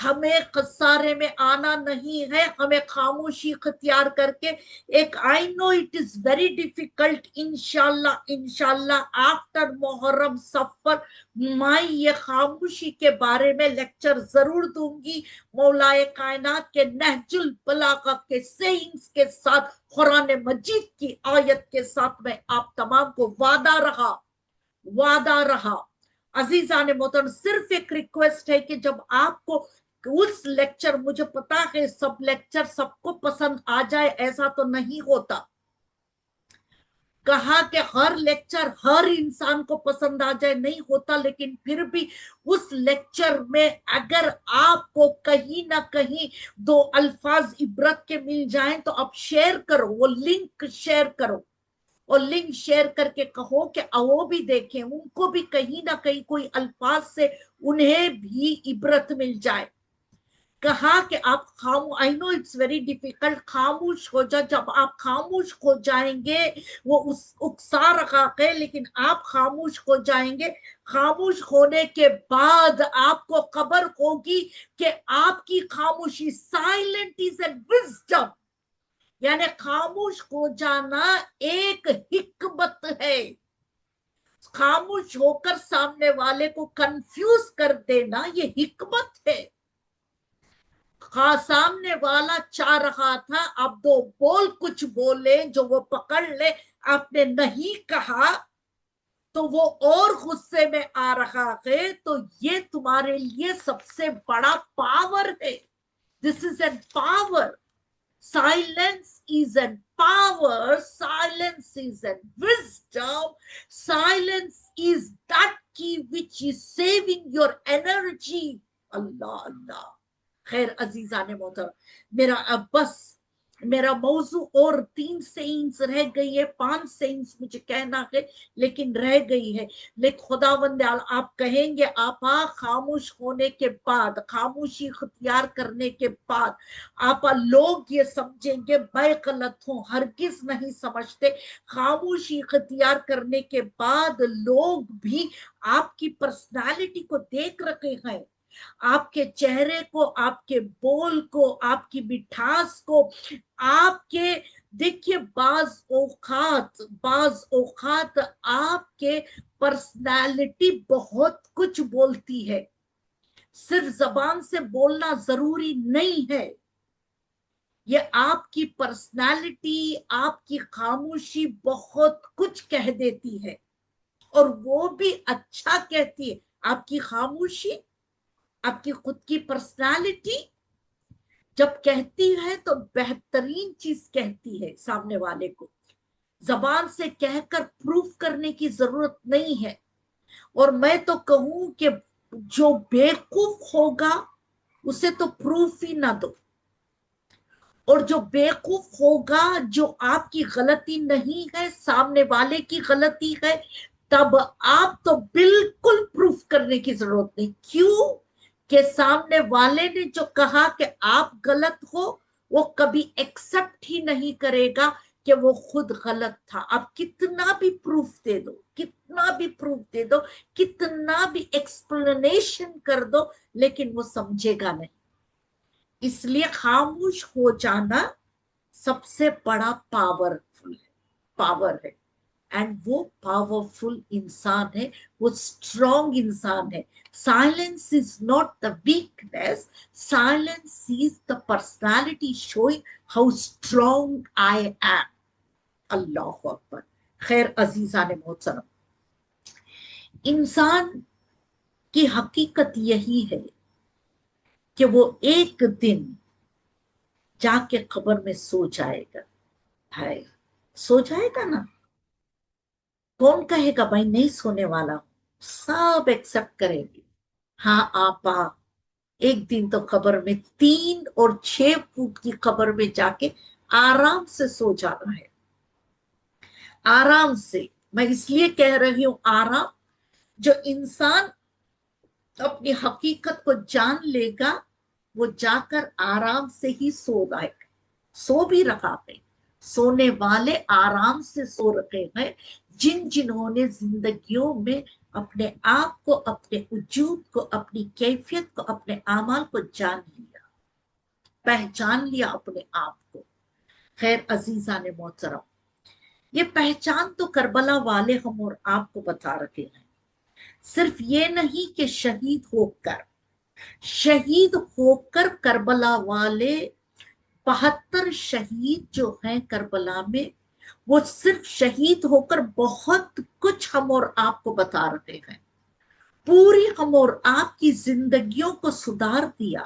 [SPEAKER 4] ہمیں خسارے میں آنا نہیں ہے، ہمیں خاموشی اختیار کر کے ایک I know it is very difficult، انشاءاللہ آفٹر محرم سفر میں یہ خاموشی کے بارے میں لیکچر ضرور دوں گی، مولائے کائنات کے نہج البلاغہ کے سینس کے ساتھ، قرآن مجید کی آیت کے ساتھ میں آپ تمام کو وعدہ رہا۔ عزیزان محترم صرف ایک ریکویسٹ ہے کہ جب آپ کو اس لیکچر، مجھے پتا ہے سب لیکچر سب کو پسند آ جائے، ایسا تو نہیں ہوتا، کہا کہ ہر لیکچر ہر انسان کو پسند آ جائے نہیں ہوتا، لیکن پھر بھی اس لیکچر میں اگر آپ کو کہیں نہ کہیں دو الفاظ عبرت کے مل جائیں تو آپ شیئر کرو، وہ لنک شیئر کرو، اور لنک شیئر کر کے کہو کہ وہ بھی دیکھیں، ان کو بھی کہیں نہ کہیں کوئی الفاظ سے انہیں بھی عبرت مل جائے۔ کہا کہ آپ I know it's very difficult، خاموش ہو جا، جب آپ خاموش ہو جائیں گے وہ اکسا رہا ہے، لیکن آپ خاموش ہو جائیں گے، خاموش ہونے کے بعد آپ کو خبر ہوگی کہ آپ کی خاموشی سائلنٹ از اے وزڈم، یعنی خاموش ہو جانا ایک حکمت ہے، خاموش ہو کر سامنے والے کو کنفیوز کر دینا یہ حکمت ہے۔ سامنے والا چاہ رہا تھا اب دو کچھ بولے جو وہ پکڑ لے، آپ نے نہیں کہا تو وہ اور غصے میں آ رہا ہے، تو یہ تمہارے لیے سب سے بڑا پاور ہے۔ This is a power. Silence is a power. Silence is a wisdom. Silence is that key which is saving your energy. اللہ خیر عزیزان محترم، میرا موضوع اور 3 سینس رہ گئی ہے، 5 سینس مجھے کہنا ہے لیکن رہ گئی ہے، لیکن خداوند آپ کہیں گے آپا خاموش ہونے کے بعد، خاموشی اختیار کرنے کے بعد آپا لوگ یہ سمجھیں گے میں غلط ہوں، ہرگز نہیں سمجھتے۔ خاموشی اختیار کرنے کے بعد لوگ بھی آپ کی پرسنالٹی کو دیکھ رہے ہیں، آپ کے چہرے کو، آپ کے بول کو، آپ کی مٹھاس کو، آپ کے دیکھیے بعض اوقات آپ کے پرسنالٹی بہت کچھ بولتی ہے، صرف زبان سے بولنا ضروری نہیں ہے، یہ آپ کی پرسنالٹی، آپ کی خاموشی بہت کچھ کہہ دیتی ہے، اور وہ بھی اچھا کہتی ہے۔ آپ کی خاموشی، آپ کی خود کی پرسنالٹی جب کہتی ہے تو بہترین چیز کہتی ہے سامنے والے کو، زبان سے کہہ کر پروف کرنے کی ضرورت نہیں ہے۔ اور میں تو کہوں کہ جو بیوقوف ہوگا اسے تو پروف ہی نہ دو، اور جو بیوقوف ہوگا، جو آپ کی غلطی نہیں ہے سامنے والے کی غلطی ہے، تب آپ تو بالکل پروف کرنے کی ضرورت نہیں۔ کیوں کہ سامنے والے نے جو کہا کہ آپ غلط ہو، وہ کبھی ایکسپٹ ہی نہیں کرے گا کہ وہ خود غلط تھا۔ آپ کتنا بھی پروف دے دو، کتنا بھی پروف دے دو، کتنا بھی ایکسپلینیشن کر دو، لیکن وہ سمجھے گا نہیں۔ اس لیے خاموش ہو جانا سب سے بڑا پاور ہے، اینڈ وہ پاورفل انسان ہے، وہ اسٹرانگ انسان ہے۔ Silence is not the weakness, silence is the personality showing how strong I am. Allah اکبر۔ خیر عزیزان محترم، انسان کی حقیقت یہی ہے کہ وہ ایک دن جا کے قبر میں سو جائے گا۔ ہے سو جائے گا نا؟ کون کہے گا بھائی نہیں سونے والا ہوں؟ سب ایکسپٹ کریں گے، ہاں آپا ایک دن تو قبر میں 3 اور 6 فٹ کی قبر میں جا کے آرام سے سو جانا ہے۔ آرام سے، میں اس لیے کہہ رہی ہوں آرام، جو انسان اپنی حقیقت کو جان لے گا وہ جا کر آرام سے ہی سو رہا ہے، سو بھی رہا ہے۔ سونے والے آرام سے سو رہے ہیں جنہوں نے زندگیوں میں اپنے آپ کو، اپنے وجود کو، اپنی کیفیت کو، اپنے اعمال کو جان لیا، پہچان لیا اپنے آپ کو۔ خیر عزیزان محترم، یہ پہچان تو کربلا والے ہم اور آپ کو بتا رہے ہیں۔ صرف یہ نہیں کہ شہید ہو کر کربلا والے 72 شہید جو ہیں کربلا میں، وہ صرف شہید ہو کر بہت کچھ ہم اور آپ کو بتا رہے ہیں، پوری ہم اور آپ کی زندگیوں کو سدھار دیا،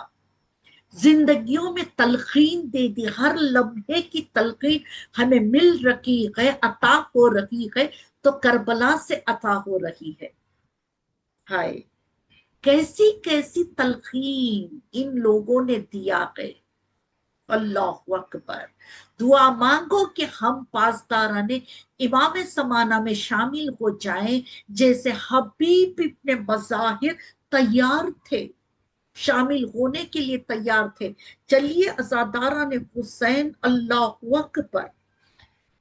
[SPEAKER 4] زندگیوں میں تلقین دے دی، ہر لمحے کی تلقین ہمیں مل رہی ہے، عطا ہو رہی ہے، تو کربلا سے عطا ہو رہی ہے۔ ہائے کیسی کیسی تلقین ان لوگوں نے دیا ہے۔ اللہ اکبر۔ دعا مانگو کہ ہم پاسداران امام زمانہ میں شامل ہو جائیں، جیسے حبیب ابن مظاہر تیار تھے، شامل ہونے کے لیے تیار تھے۔ چلیے عزاداران حسین، اللہ اکبر۔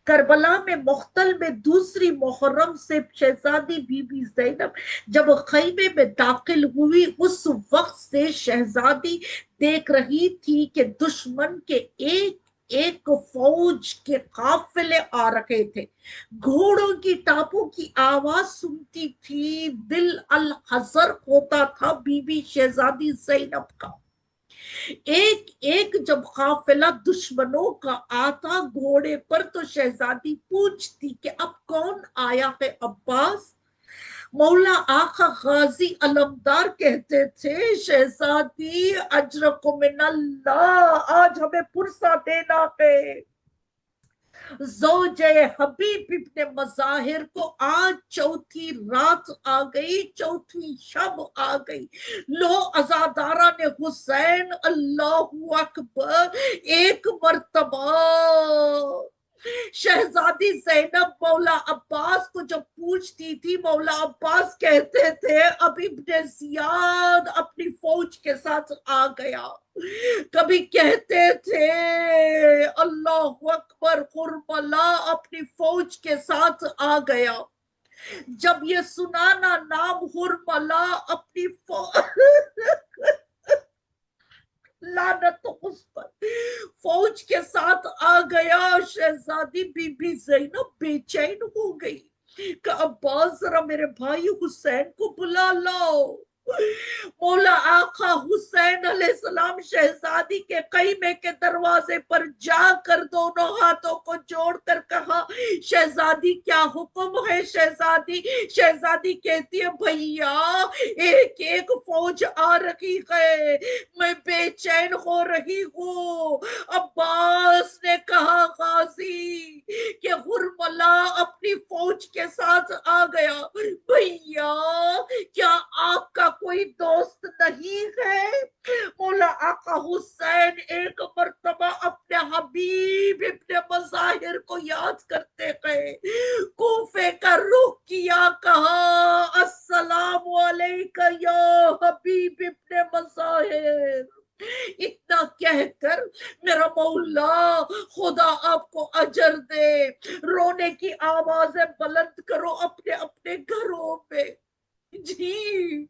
[SPEAKER 4] کربلا میں مقتل میں دوسری محرم سے شہزادی بی بی زینب جب خیمے میں داخل ہوئی، اس وقت سے شہزادی دیکھ رہی تھی کہ دشمن کے ایک ایک فوج کے قافلے آ رہے تھے، گھوڑوں کی ٹاپوں کی آواز سنتی تھی، دل الحزر ہوتا تھا بی بی شہزادی زینب کا۔ ایک ایک جب قافلہ دشمنوں کا آتا گھوڑے پر تو شہزادی پوچھتی کہ اب کون آیا ہے عباس؟ مولا آقا غازی علمدار کہتے تھے شہزادی اجرکم من اللہ، آج ہمیں پرسہ دینا ہے، زوجہ حبیب ابن مظاہر کو آج چوتھی رات آ گئی، چوتھی شب آ گئی۔ لو عزاداران حسین، اللہ اکبر، ایک مرتبہ شہزادی زینب مولا عباس کو جب پوچھتی تھی، مولا عباس کہتے تھے اب ابن زیاد اپنی فوج کے ساتھ آ گیا۔ کبھی کہتے تھے اللہ اکبر، کربلا اپنی فوج کے ساتھ آ گیا۔ جب یہ سنانا نام حرملا اپنی لعنت اس پر فوج کے ساتھ آ گیا، شہزادی بی بی زینب بے چین ہو گئی کہ عباس ذرا میرے بھائی حسین کو بلا لاؤ۔ مولا آقا حسین علیہ السلام شہزادی کے خیمے کے دروازے پر جا کر دونوں ہاتھوں کو جوڑ کر کہا، شہزادی کیا حکم ہے شہزادی؟ شہزادی کہتی ہے بھیا ایک ایک فوج آ رہی ہے، میں بے چین ہو رہی ہوں۔ عباس نے کہا غازی کہ حرملا اپنی فوج کے ساتھ آ گیا، بھیا کیا آپ کا کوئی دوست نہیں ہے؟ مولا آقا حسین ایک مرتبہ اپنے حبیب ابن مظاہر کو یاد کرتے گئے، کوفے کا رخ کیا، کہا السلام علیکہ یا حبیب ابن مظاہر۔ اتنا کہہ کر میرا مولا خدا آپ کو اجر دے، رونے کی آوازیں بلند کرو اپنے اپنے گھروں میں۔ جی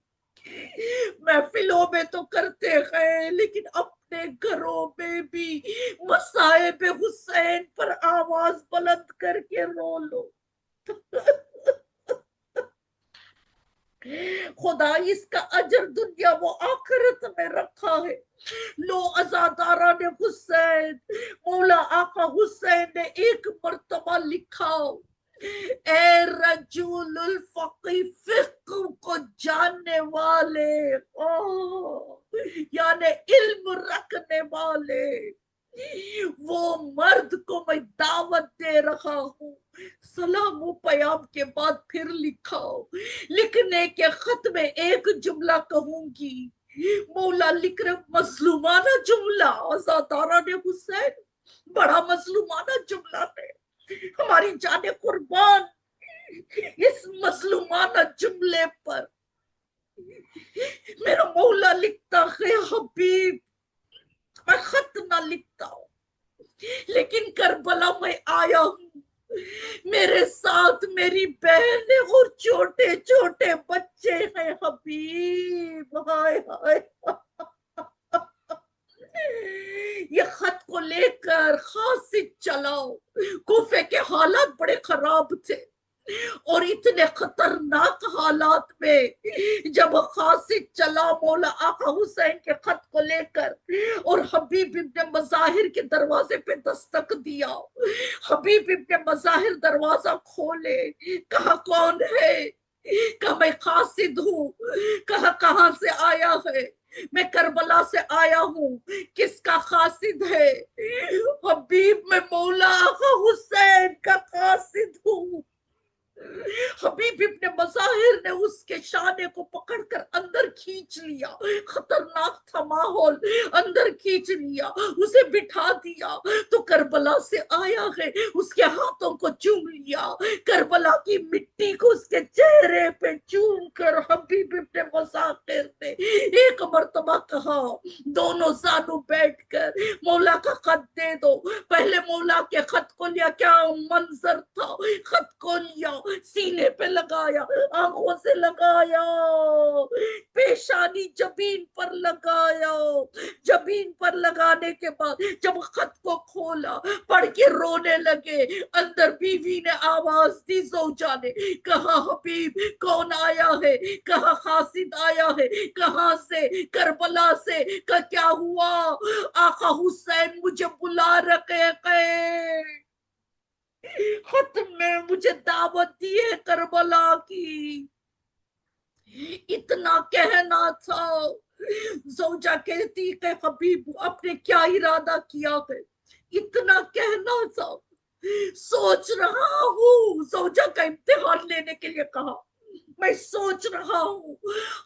[SPEAKER 4] محفلوں میں تو کرتے ہیں لیکن اپنے گھروں میں بھی مصائب حسین پر آواز بلند کر کے رو لو۔ خدا اس کا اجر دنیا و آخرت میں رکھا ہے۔ لو عزاداران حسین، مولا آقا حسین نے ایک مرتبہ لکھا، اے رجل الفقی، فقہ کو جاننے والے، یعنی علم رکھنے والے، وہ مرد کو میں دعوت دے رہا ہوں۔ سلام و پیام کے بعد پھر لکھا، لکھنے کے خط میں ایک جملہ کہوں گی، مولا لکھ رہے مظلومانہ جملہ، عزاداران حسین بڑا مظلومانہ جملہ ہے، ہماری جان قربان اس مظلومانہ جملے پر میرا مولا لکھتا ہے، حبیب میں خط نہ لکھتا ہوں لیکن کربلا میں آیا ہوں، میرے ساتھ میری بہنیں اور چھوٹے چھوٹے بچے ہیں، حبیب ہائے ہائے یہ خط کو لے کر قاصد چلاؤ۔ کوفے کے حالات بڑے خراب تھے اور اتنے خطرناک حالات میں جب قاصد چلا مولا آقا حسین کے خط کو لے کر اور حبیب ابن مظاہر کے دروازے پہ دستک دیا، حبیب ابن مظاہر دروازہ کھولے، کہا کون ہے؟ کہا میں قاصد ہوں۔ کہا کہاں سے آیا ہے؟ میں کربلا سے آیا ہوں۔ کس کا قاصد ہے؟ حبیب میں مولا آقا حسین کا قاصد ہوں۔ حبیب ابن مظاہر نے اس کے شانے کو پکڑ کر اندر کھینچ لیا، خطرناک تھا ماحول، اندر کھینچ لیا، اسے بٹھا دیا تو کربلا سے آیا ہے، اس کے ہاتھوں کو چوم لیا، کربلا کی مٹی کو اس کے چہرے پہ چوم کر حبیب ابن مظاہر نے ایک مرتبہ کہا، دونوں زانو بیٹھ کر مولا کا خط دے دو۔ پہلے مولا کے خط کو لیا، کیا منظر تھا، خط کو لیا، سینے پہ لگایا، آنکھوں سے لگایا، پیشانی جبین پر لگایا، جبین پر لگانے کے بعد جب خط کو کھولا پڑھ کے رونے لگے، اندر بیوی نے آواز دی، زوجہ نے کہا حبیب کون آیا ہے؟ کہا قاصد آیا ہے۔ کہاں سے؟ کربلا سے۔ کہ کیا ہوا؟ آقا حسین مجھے بلا رکھے ہیں، خط میں مجھے دعوت دی ہے کربلا کی۔ اتنا کہنا تھا، زوجہ کہتی کہ حبیب آپ نے کیا ارادہ کیا ہے؟ اتنا کہنا تھا، سوچ رہا ہوں، زوجہ کا امتحان لینے کے لیے کہا، میں سوچ رہا ہوں۔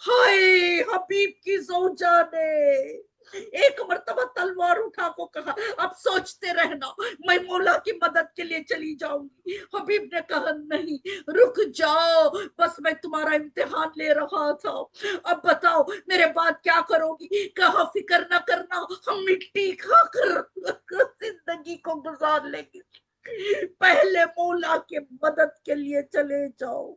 [SPEAKER 4] ہائے حبیب کی زوجہ نے ایک مرتبہ تلوار اٹھا کو کہا، اب سوچتے رہنا، میں مولا کی مدد کے لیے چلی جاؤں گی۔ حبیب نے کہا نہیں، رک جاؤ، بس میں تمہارا امتحان لے رہا تھا، اب بتاؤ میرے بعد کیا کرو گی؟ کہا فکر نہ کرنا، ہم مٹی کھا کر زندگی کو گزار لیں گے، پہلے مولا کے مدد کے لیے چلے جاؤ۔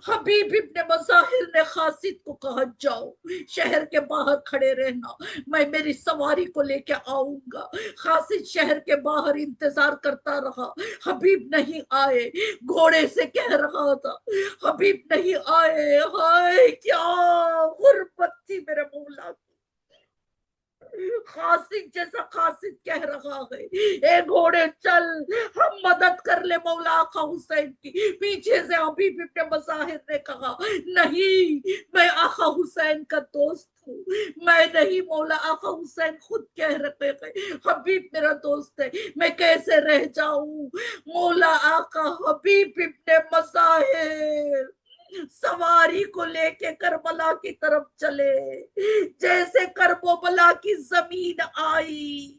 [SPEAKER 4] حبیب ابن مظاہر نے خاصد کو کہا جاؤ شہر کے باہر کھڑے رہنا، میں میری سواری کو لے کے آؤں گا۔ خاصد شہر کے باہر انتظار کرتا رہا، حبیب نہیں آئے، گھوڑے سے کہہ رہا تھا حبیب نہیں آئے، ہائے کیا غربت تھی میرے مولا کی۔ خاصد جیسا خاصد کہہ رہا ہے اے گھوڑے چل، ہم مدد کر لے مولا آقا حسین کی۔ پیچھے سے حبیب ابن مظاہر نے کہا نہیں، میں آقا حسین کا دوست ہوں، میں نہیں، مولا آقا حسین خود کہہ رہے ہیں حبیب میرا دوست ہے، میں کیسے رہ جاؤں۔ مولا آقا حبیب ابن مظاہر سواری کو لے کے کربلا کی طرف چلے، جیسے کربلا کی زمین آئی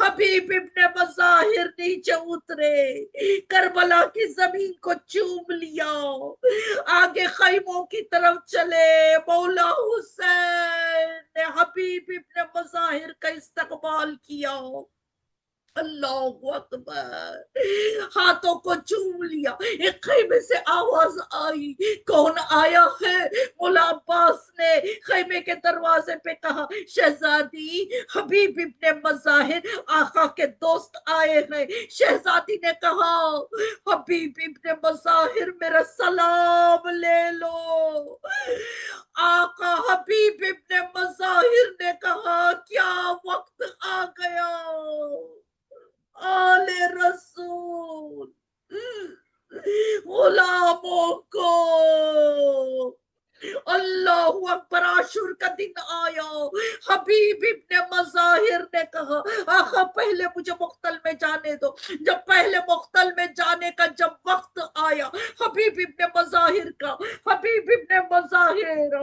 [SPEAKER 4] حبیب ابن مظاہر نیچے اترے، کربلا کی زمین کو چوم لیا، آگے خیموں کی طرف چلے۔ مولا حسین نے حبیب ابن مظاہر کا استقبال کیا، اللہ اکبر، ہاتھوں کو چوم لیا۔ ایک خیمے سے آواز آئی، کون آیا ہے؟ مولا عباس نے خیمے کے دروازے پہ کہا شہزادی حبیب ابن مظاہر آقا کے دوست آئے ہیں۔ شہزادی نے کہا حبیب ابن مظاہر میرا سلام لے لو۔ آقا حبیب ابن مظاہر نے کہا کیا وقت آ گیا، آل رسول غلاموں کو، اللہ اکبر، عاشور کا دن آیا۔ حبیب ابن مظاہر نے کہا آقا پہلے مجھے مقتل میں جانے دو۔ جب پہلے مقتل میں جانے کا جب وقت آیا حبیب ابن مظاہر کا، حبیب ابن مظاہر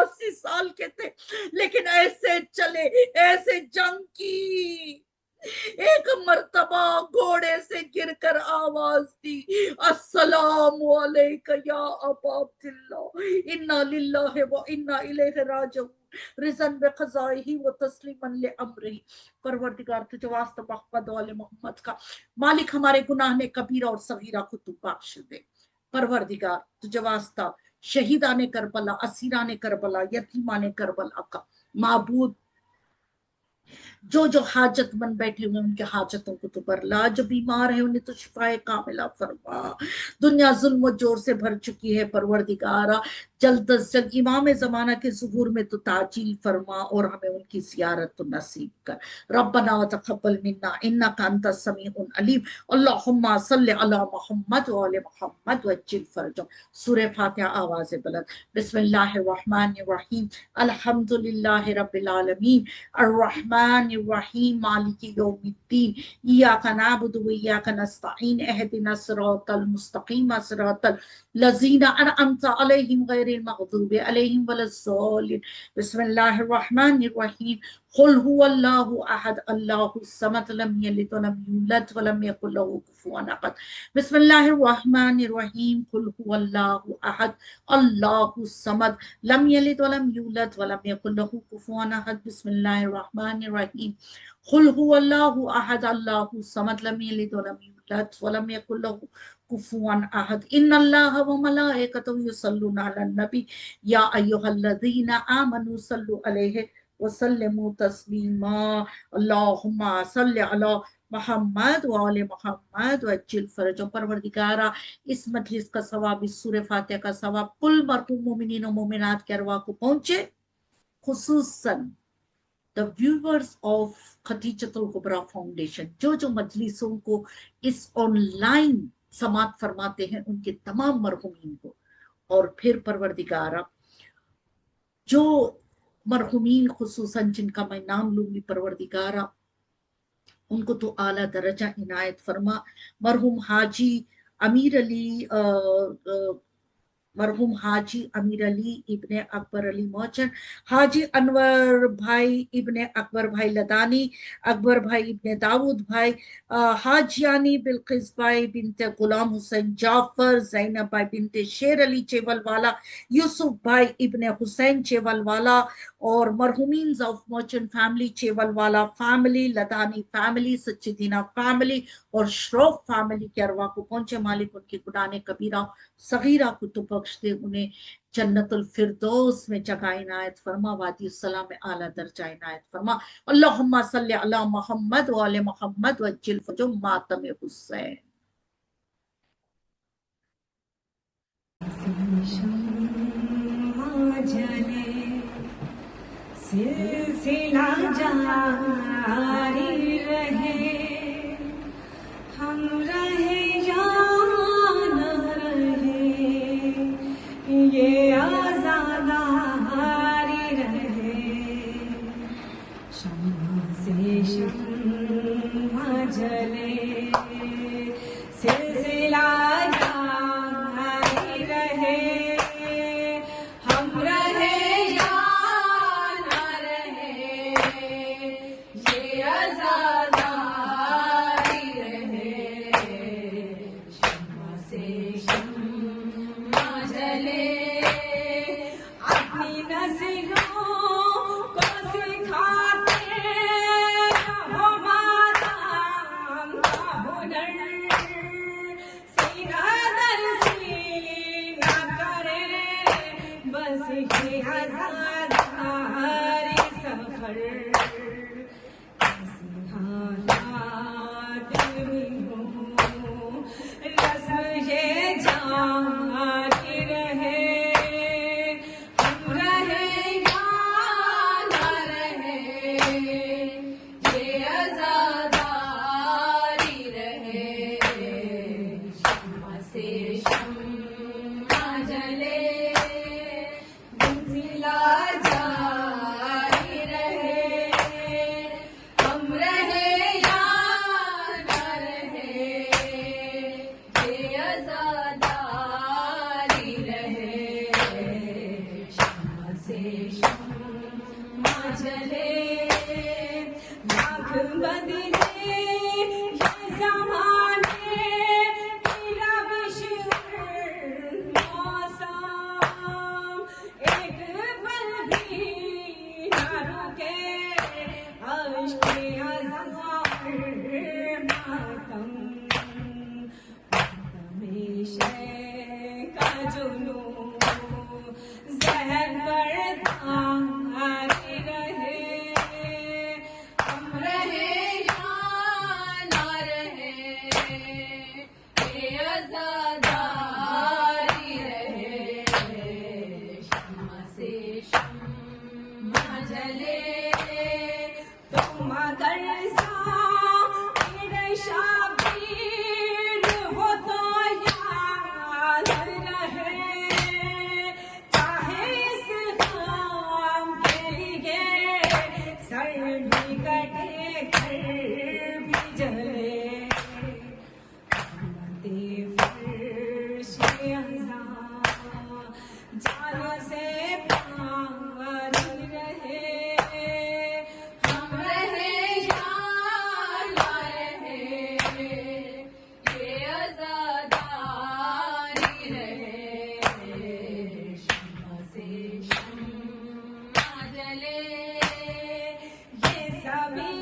[SPEAKER 4] 80 سال کے تھے لیکن ایسے چلے، ایسے جنگ کی۔ ایک مرتبہ گھوڑے سے گر کر آواز دی السلام علیکم یا ابا عبداللہ، انا للہ و انا الیہ راجعون، رضاً بقضائہ و تسلیما لامرہ۔ پروردگار تجھے واسطہ محمد و آل محمد کا، مالک ہمارے گناہ نے کبیرہ اور صغیرہ کو تو بخش دے۔ پروردگار تجھے واسطہ شہیدان کربلا، اسیران کربلا، یتیمان کربلا کا معبود، جو حاجت مند بیٹھے ہوئے ان کے حاجتوں کو تو برلا، جو بیمار ہے انہیں تو شفائے کاملہ فرما۔ دنیا ظلم و جور سے بھر چکی ہے، پروردگارا جلد از جلد امام زمانہ کے ظہور میں تو تعجیل فرما اور ہمیں ان کی زیارت تو نصیب کر۔ ربنا وتقبل منا انک انت السمیع العلیم، اللہم صل علی محمد و آل محمد وعجل فرجهم۔ سورہ فاتحہ آواز بلند۔ بسم اللہ الرحمن الرحیم، الحمد للہ رب العالمین، الرحمن الرحیم، مالک یوم الدین، ایاک نعبد و ایاک نستعین، اہدنا الصراط المستقیم، صراط الذین انعمت علیہم غیر المغضوب علیہم ولا الضالین۔ بسم اللہ الرحمن الرحیم، قل هو اللہ احد اللہ الصمد لم یلد ولم یولد ولم یکن له کفوا احد۔ بسم اللہ الرحمن الرحیم، قل هو اللہ احد اللہ الصمد لم یلد ولم یولد ولم یکن له کفوا احد۔ بسم اللہ الرحمن الرحیم، قل هو اللہ احد اللہ الصمد لم یلد ولم یولد ولم یکن له کفوا احد۔ ان اللہ وملائکتہ یصلون علی النبی یا ایھا الذین آمنوا صلوا علیہ وسلموا تسلیما۔ اللہم صل علی محمد وآل محمد وعجل فرجهم۔ پروردگارا اس مجلس کا ثواب، اس سورہ فاتحہ کا ثواب کل مرحوم مومنین و مومنات کے ارواح کو پہنچے، خصوصاً the viewers of خدیجۃ الکبریٰ فاؤنڈیشن، جو مجلسوں کو اس آن لائن سماعت فرماتے ہیں ان کے تمام مرحومین کو، اور پھر پروردگارا جو مرحومین خصوصاً جن کا میں نام لوں گی پروردگارا ان کو تو اعلیٰ درجہ عنایت فرما۔ مرحوم حاجی امیر علی مرحوم حاجی امیر علی ابن اکبر علی موچن، حاجی انور بھائی ابن اکبر بھائی لدانی، اکبر بھائی ابن داود بھائی، حاجیانی بلقیس بھائی بنت غلام حسین جعفر، زینب بھائی بنت شیر علی چیول والا، یوسف بھائی ابن حسین چیول والا، اور مرحومین آف موچن فیملی، چیول والا فیملی، لدانی فیملی، سچی دینا فیملی اور شروف فیملی کے ارواح کو پہنچے مالک ان کی گناہ کبیرہ صغیرہ کو تو بخش دے، انہیں جنت الفردوس میں جگہ عنایت فرما، وادی السلام میں اعلیٰ درجہ عنایت فرما۔ اللہم صلی علی محمد وآل محمد وعجل فرجهم ماتم حسین۔
[SPEAKER 3] سلسلہ جاری رہے، ہم رہے یا نہ رہے، یہ آزاداری رہے، شمع سے شمع جلے، سلسلہ جاری رہے، ہم رہے یا نہ رہے، یہ آزاداری رہے، شمع سے شمع جلے، اپنی نسلوں کو سکھاتے رہو ماتم کا ہنر، سینہ در سینہ کرے بس یہ آزاداری سفر، ایسی حالات میں ہوں رسم یہ جاری رہے، ہم رہے یا نہ رہے، یہ آزاداری رہے، شمع سے شمع جلے، سلسلہ جاری رہے، ہم رہے یا نہ رہے، یہ آزاداری رہے، شمع سے شمع جلے، لاکھ بدلے یہ زمانے کی روش موسم، ایک پل بھی نہ رکے اشک ازہار ماتم، ہمیشہ کا جنون زہر برداری رہے، ہم رہے یا نہ رہے، یہ آزاداری رہے، شمع سے شمع جلے، تم اگر ظاہر شبیر ہو تو یاد رہے، چاہے اس کام کے لیے سر بھی کٹے گھر بھی جلے، فرش ازاں جان سے پاری رہے، ہم رہے یا نہ رہے، یہ آزاداری رہے، شمع سے شمع جلے، یہ سبھی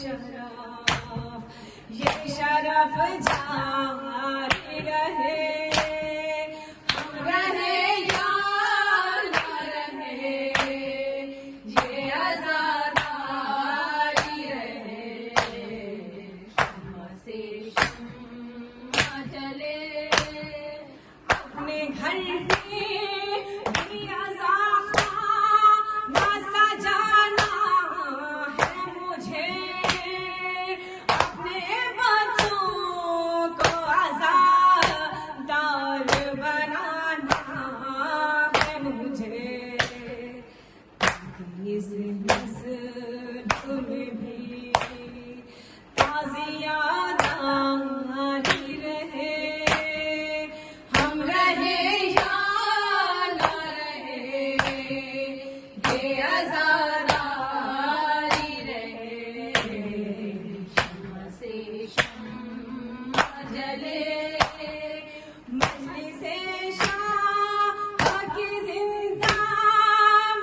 [SPEAKER 3] شرف یہ شرف جاری رہے ہم رہے یا نہ رہے یہ عزاداری رہے شمع سے شمع جلے اپنے گھر میں بھی نہ سجانا ہے مجھے اپنے بچوں کو عزادار بنانا ہے مجھے اس نسل میں بھی تازیاں جاری رہے ہم رہے یا نہ رہے یہ عزاداری رہے شمع سے شمع جلے مجلس شاہ کی زندہ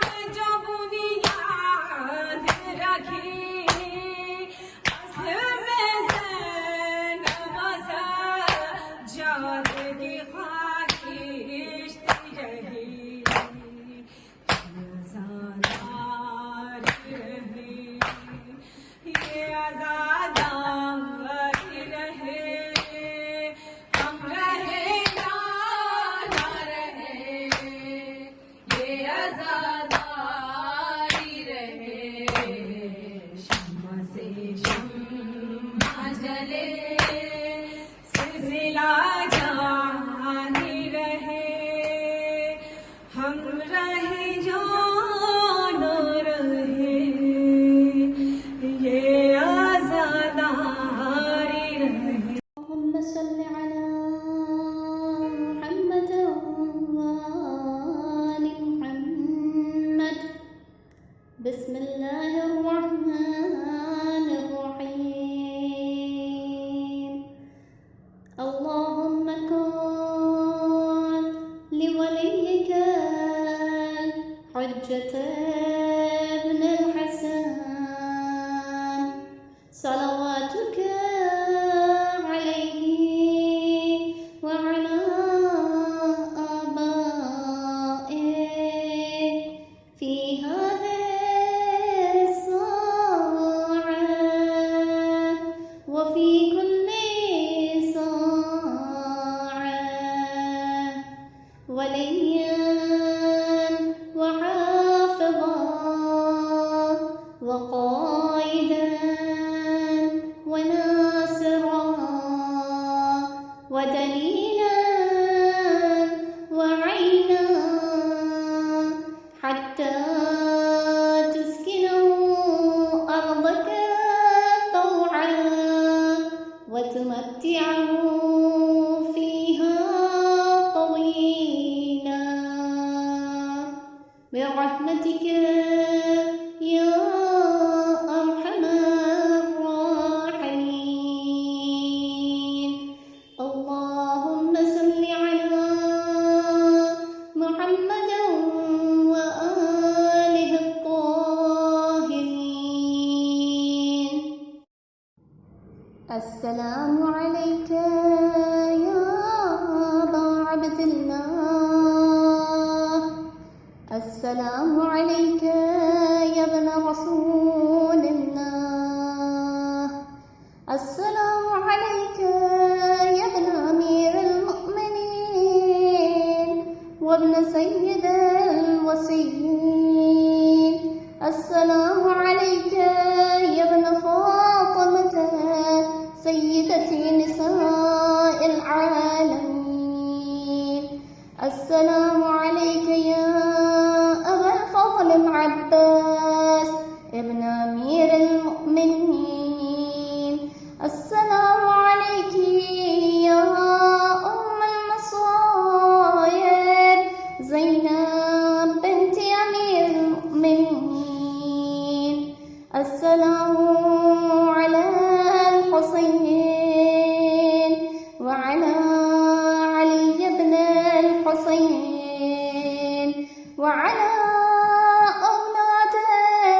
[SPEAKER 3] میں جو بنیاد رکھی اصل میں زینب سجاد کی خواہش تھی رہی عزاداری رہے یہ عزاداری رہے ہم رہے یا نہ رہے یہ عزاداری رہے شمع سے شمع جلے سلسلہ جاری رہے ہم رہے یا نہ رہے یہ عزاداری رہے
[SPEAKER 5] اللهم صل على محمد وآل محمد بسم الله الرحمن الرحيم اللهم كن لوليك الحجة ابن الحسن صلواتك عليه وعلى آبائه في هذه الساعة وفي كل ساعة وليا وحافظا وقائدا وناصرا ودليلا وعينا حتى تسكنه أرضك طوعا وتمتعه فيها طويلا برحمتك يا أرحم الراحمين اللهم صل على محمد وآله الطاهرين السلام عليك يا أبا عبد الله السلام عليك يا ابن رسول الله السلام عليك يا ابن أمير المؤمنين وابن سيد الوصيين السلام عليك يا ابن فاطمة سيدة نساء العالمين السلام عليك يا أبا الفضل العباس ابن أمير المؤمنين السلام عليك يا أم المصائب زينب بنت أمير المؤمنين السلام على الحسين وعلى علي بن الحسين وعلى أولاد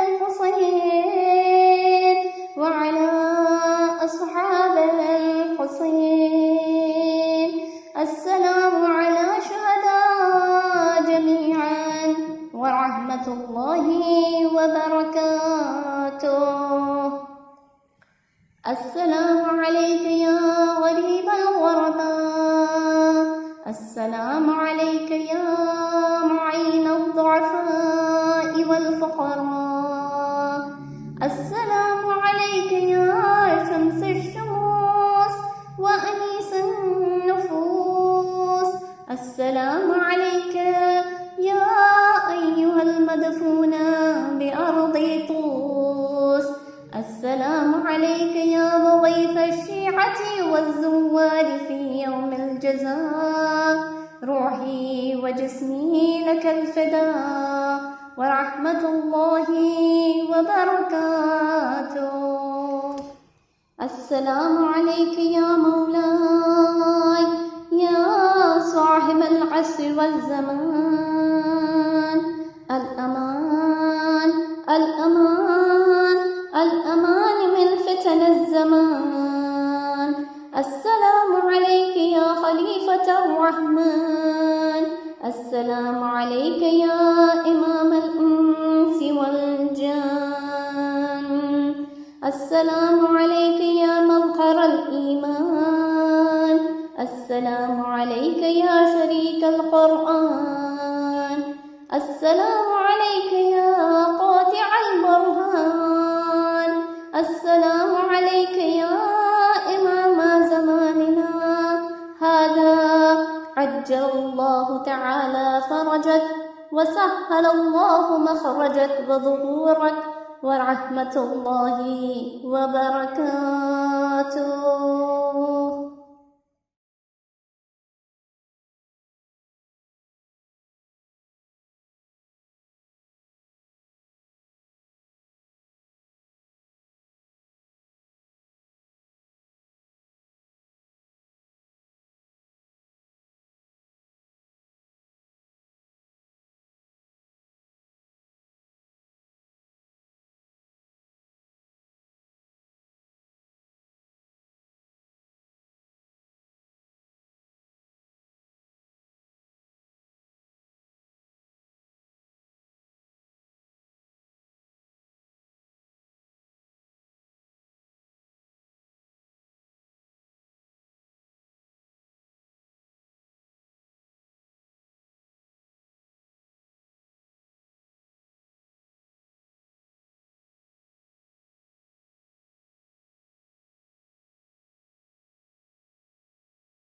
[SPEAKER 5] الحسين وعلى السلام عليك يا غريب الغرباء السلام عليك يا معين الضعفاء والفقراء السلام عليك يا شمس الشموس وأنيس النفوس السلام عليك يا أيها المدفون بأرض طوس السلام عليك يا مضيف الشيعة والزوار في يوم الجزاء روحي وجسمي لك الفداء ورحمة الله وبركاته السلام عليك يا مولاي يا صاحب العصر والزمان الأمان الأمان الأمان من فتن الزمان السلام عليك يا خليفة الرحمن السلام عليك يا إمام الإنس والجان السلام عليك يا مظهر الإيمان السلام عليك يا شريك القرآن السلام عليك يا قاطع البرهان السلام عليك يا إمام زماننا هذا عجل الله تعالى فرجك وسهل الله مخرجك وظهورك ورحمة الله وبركاته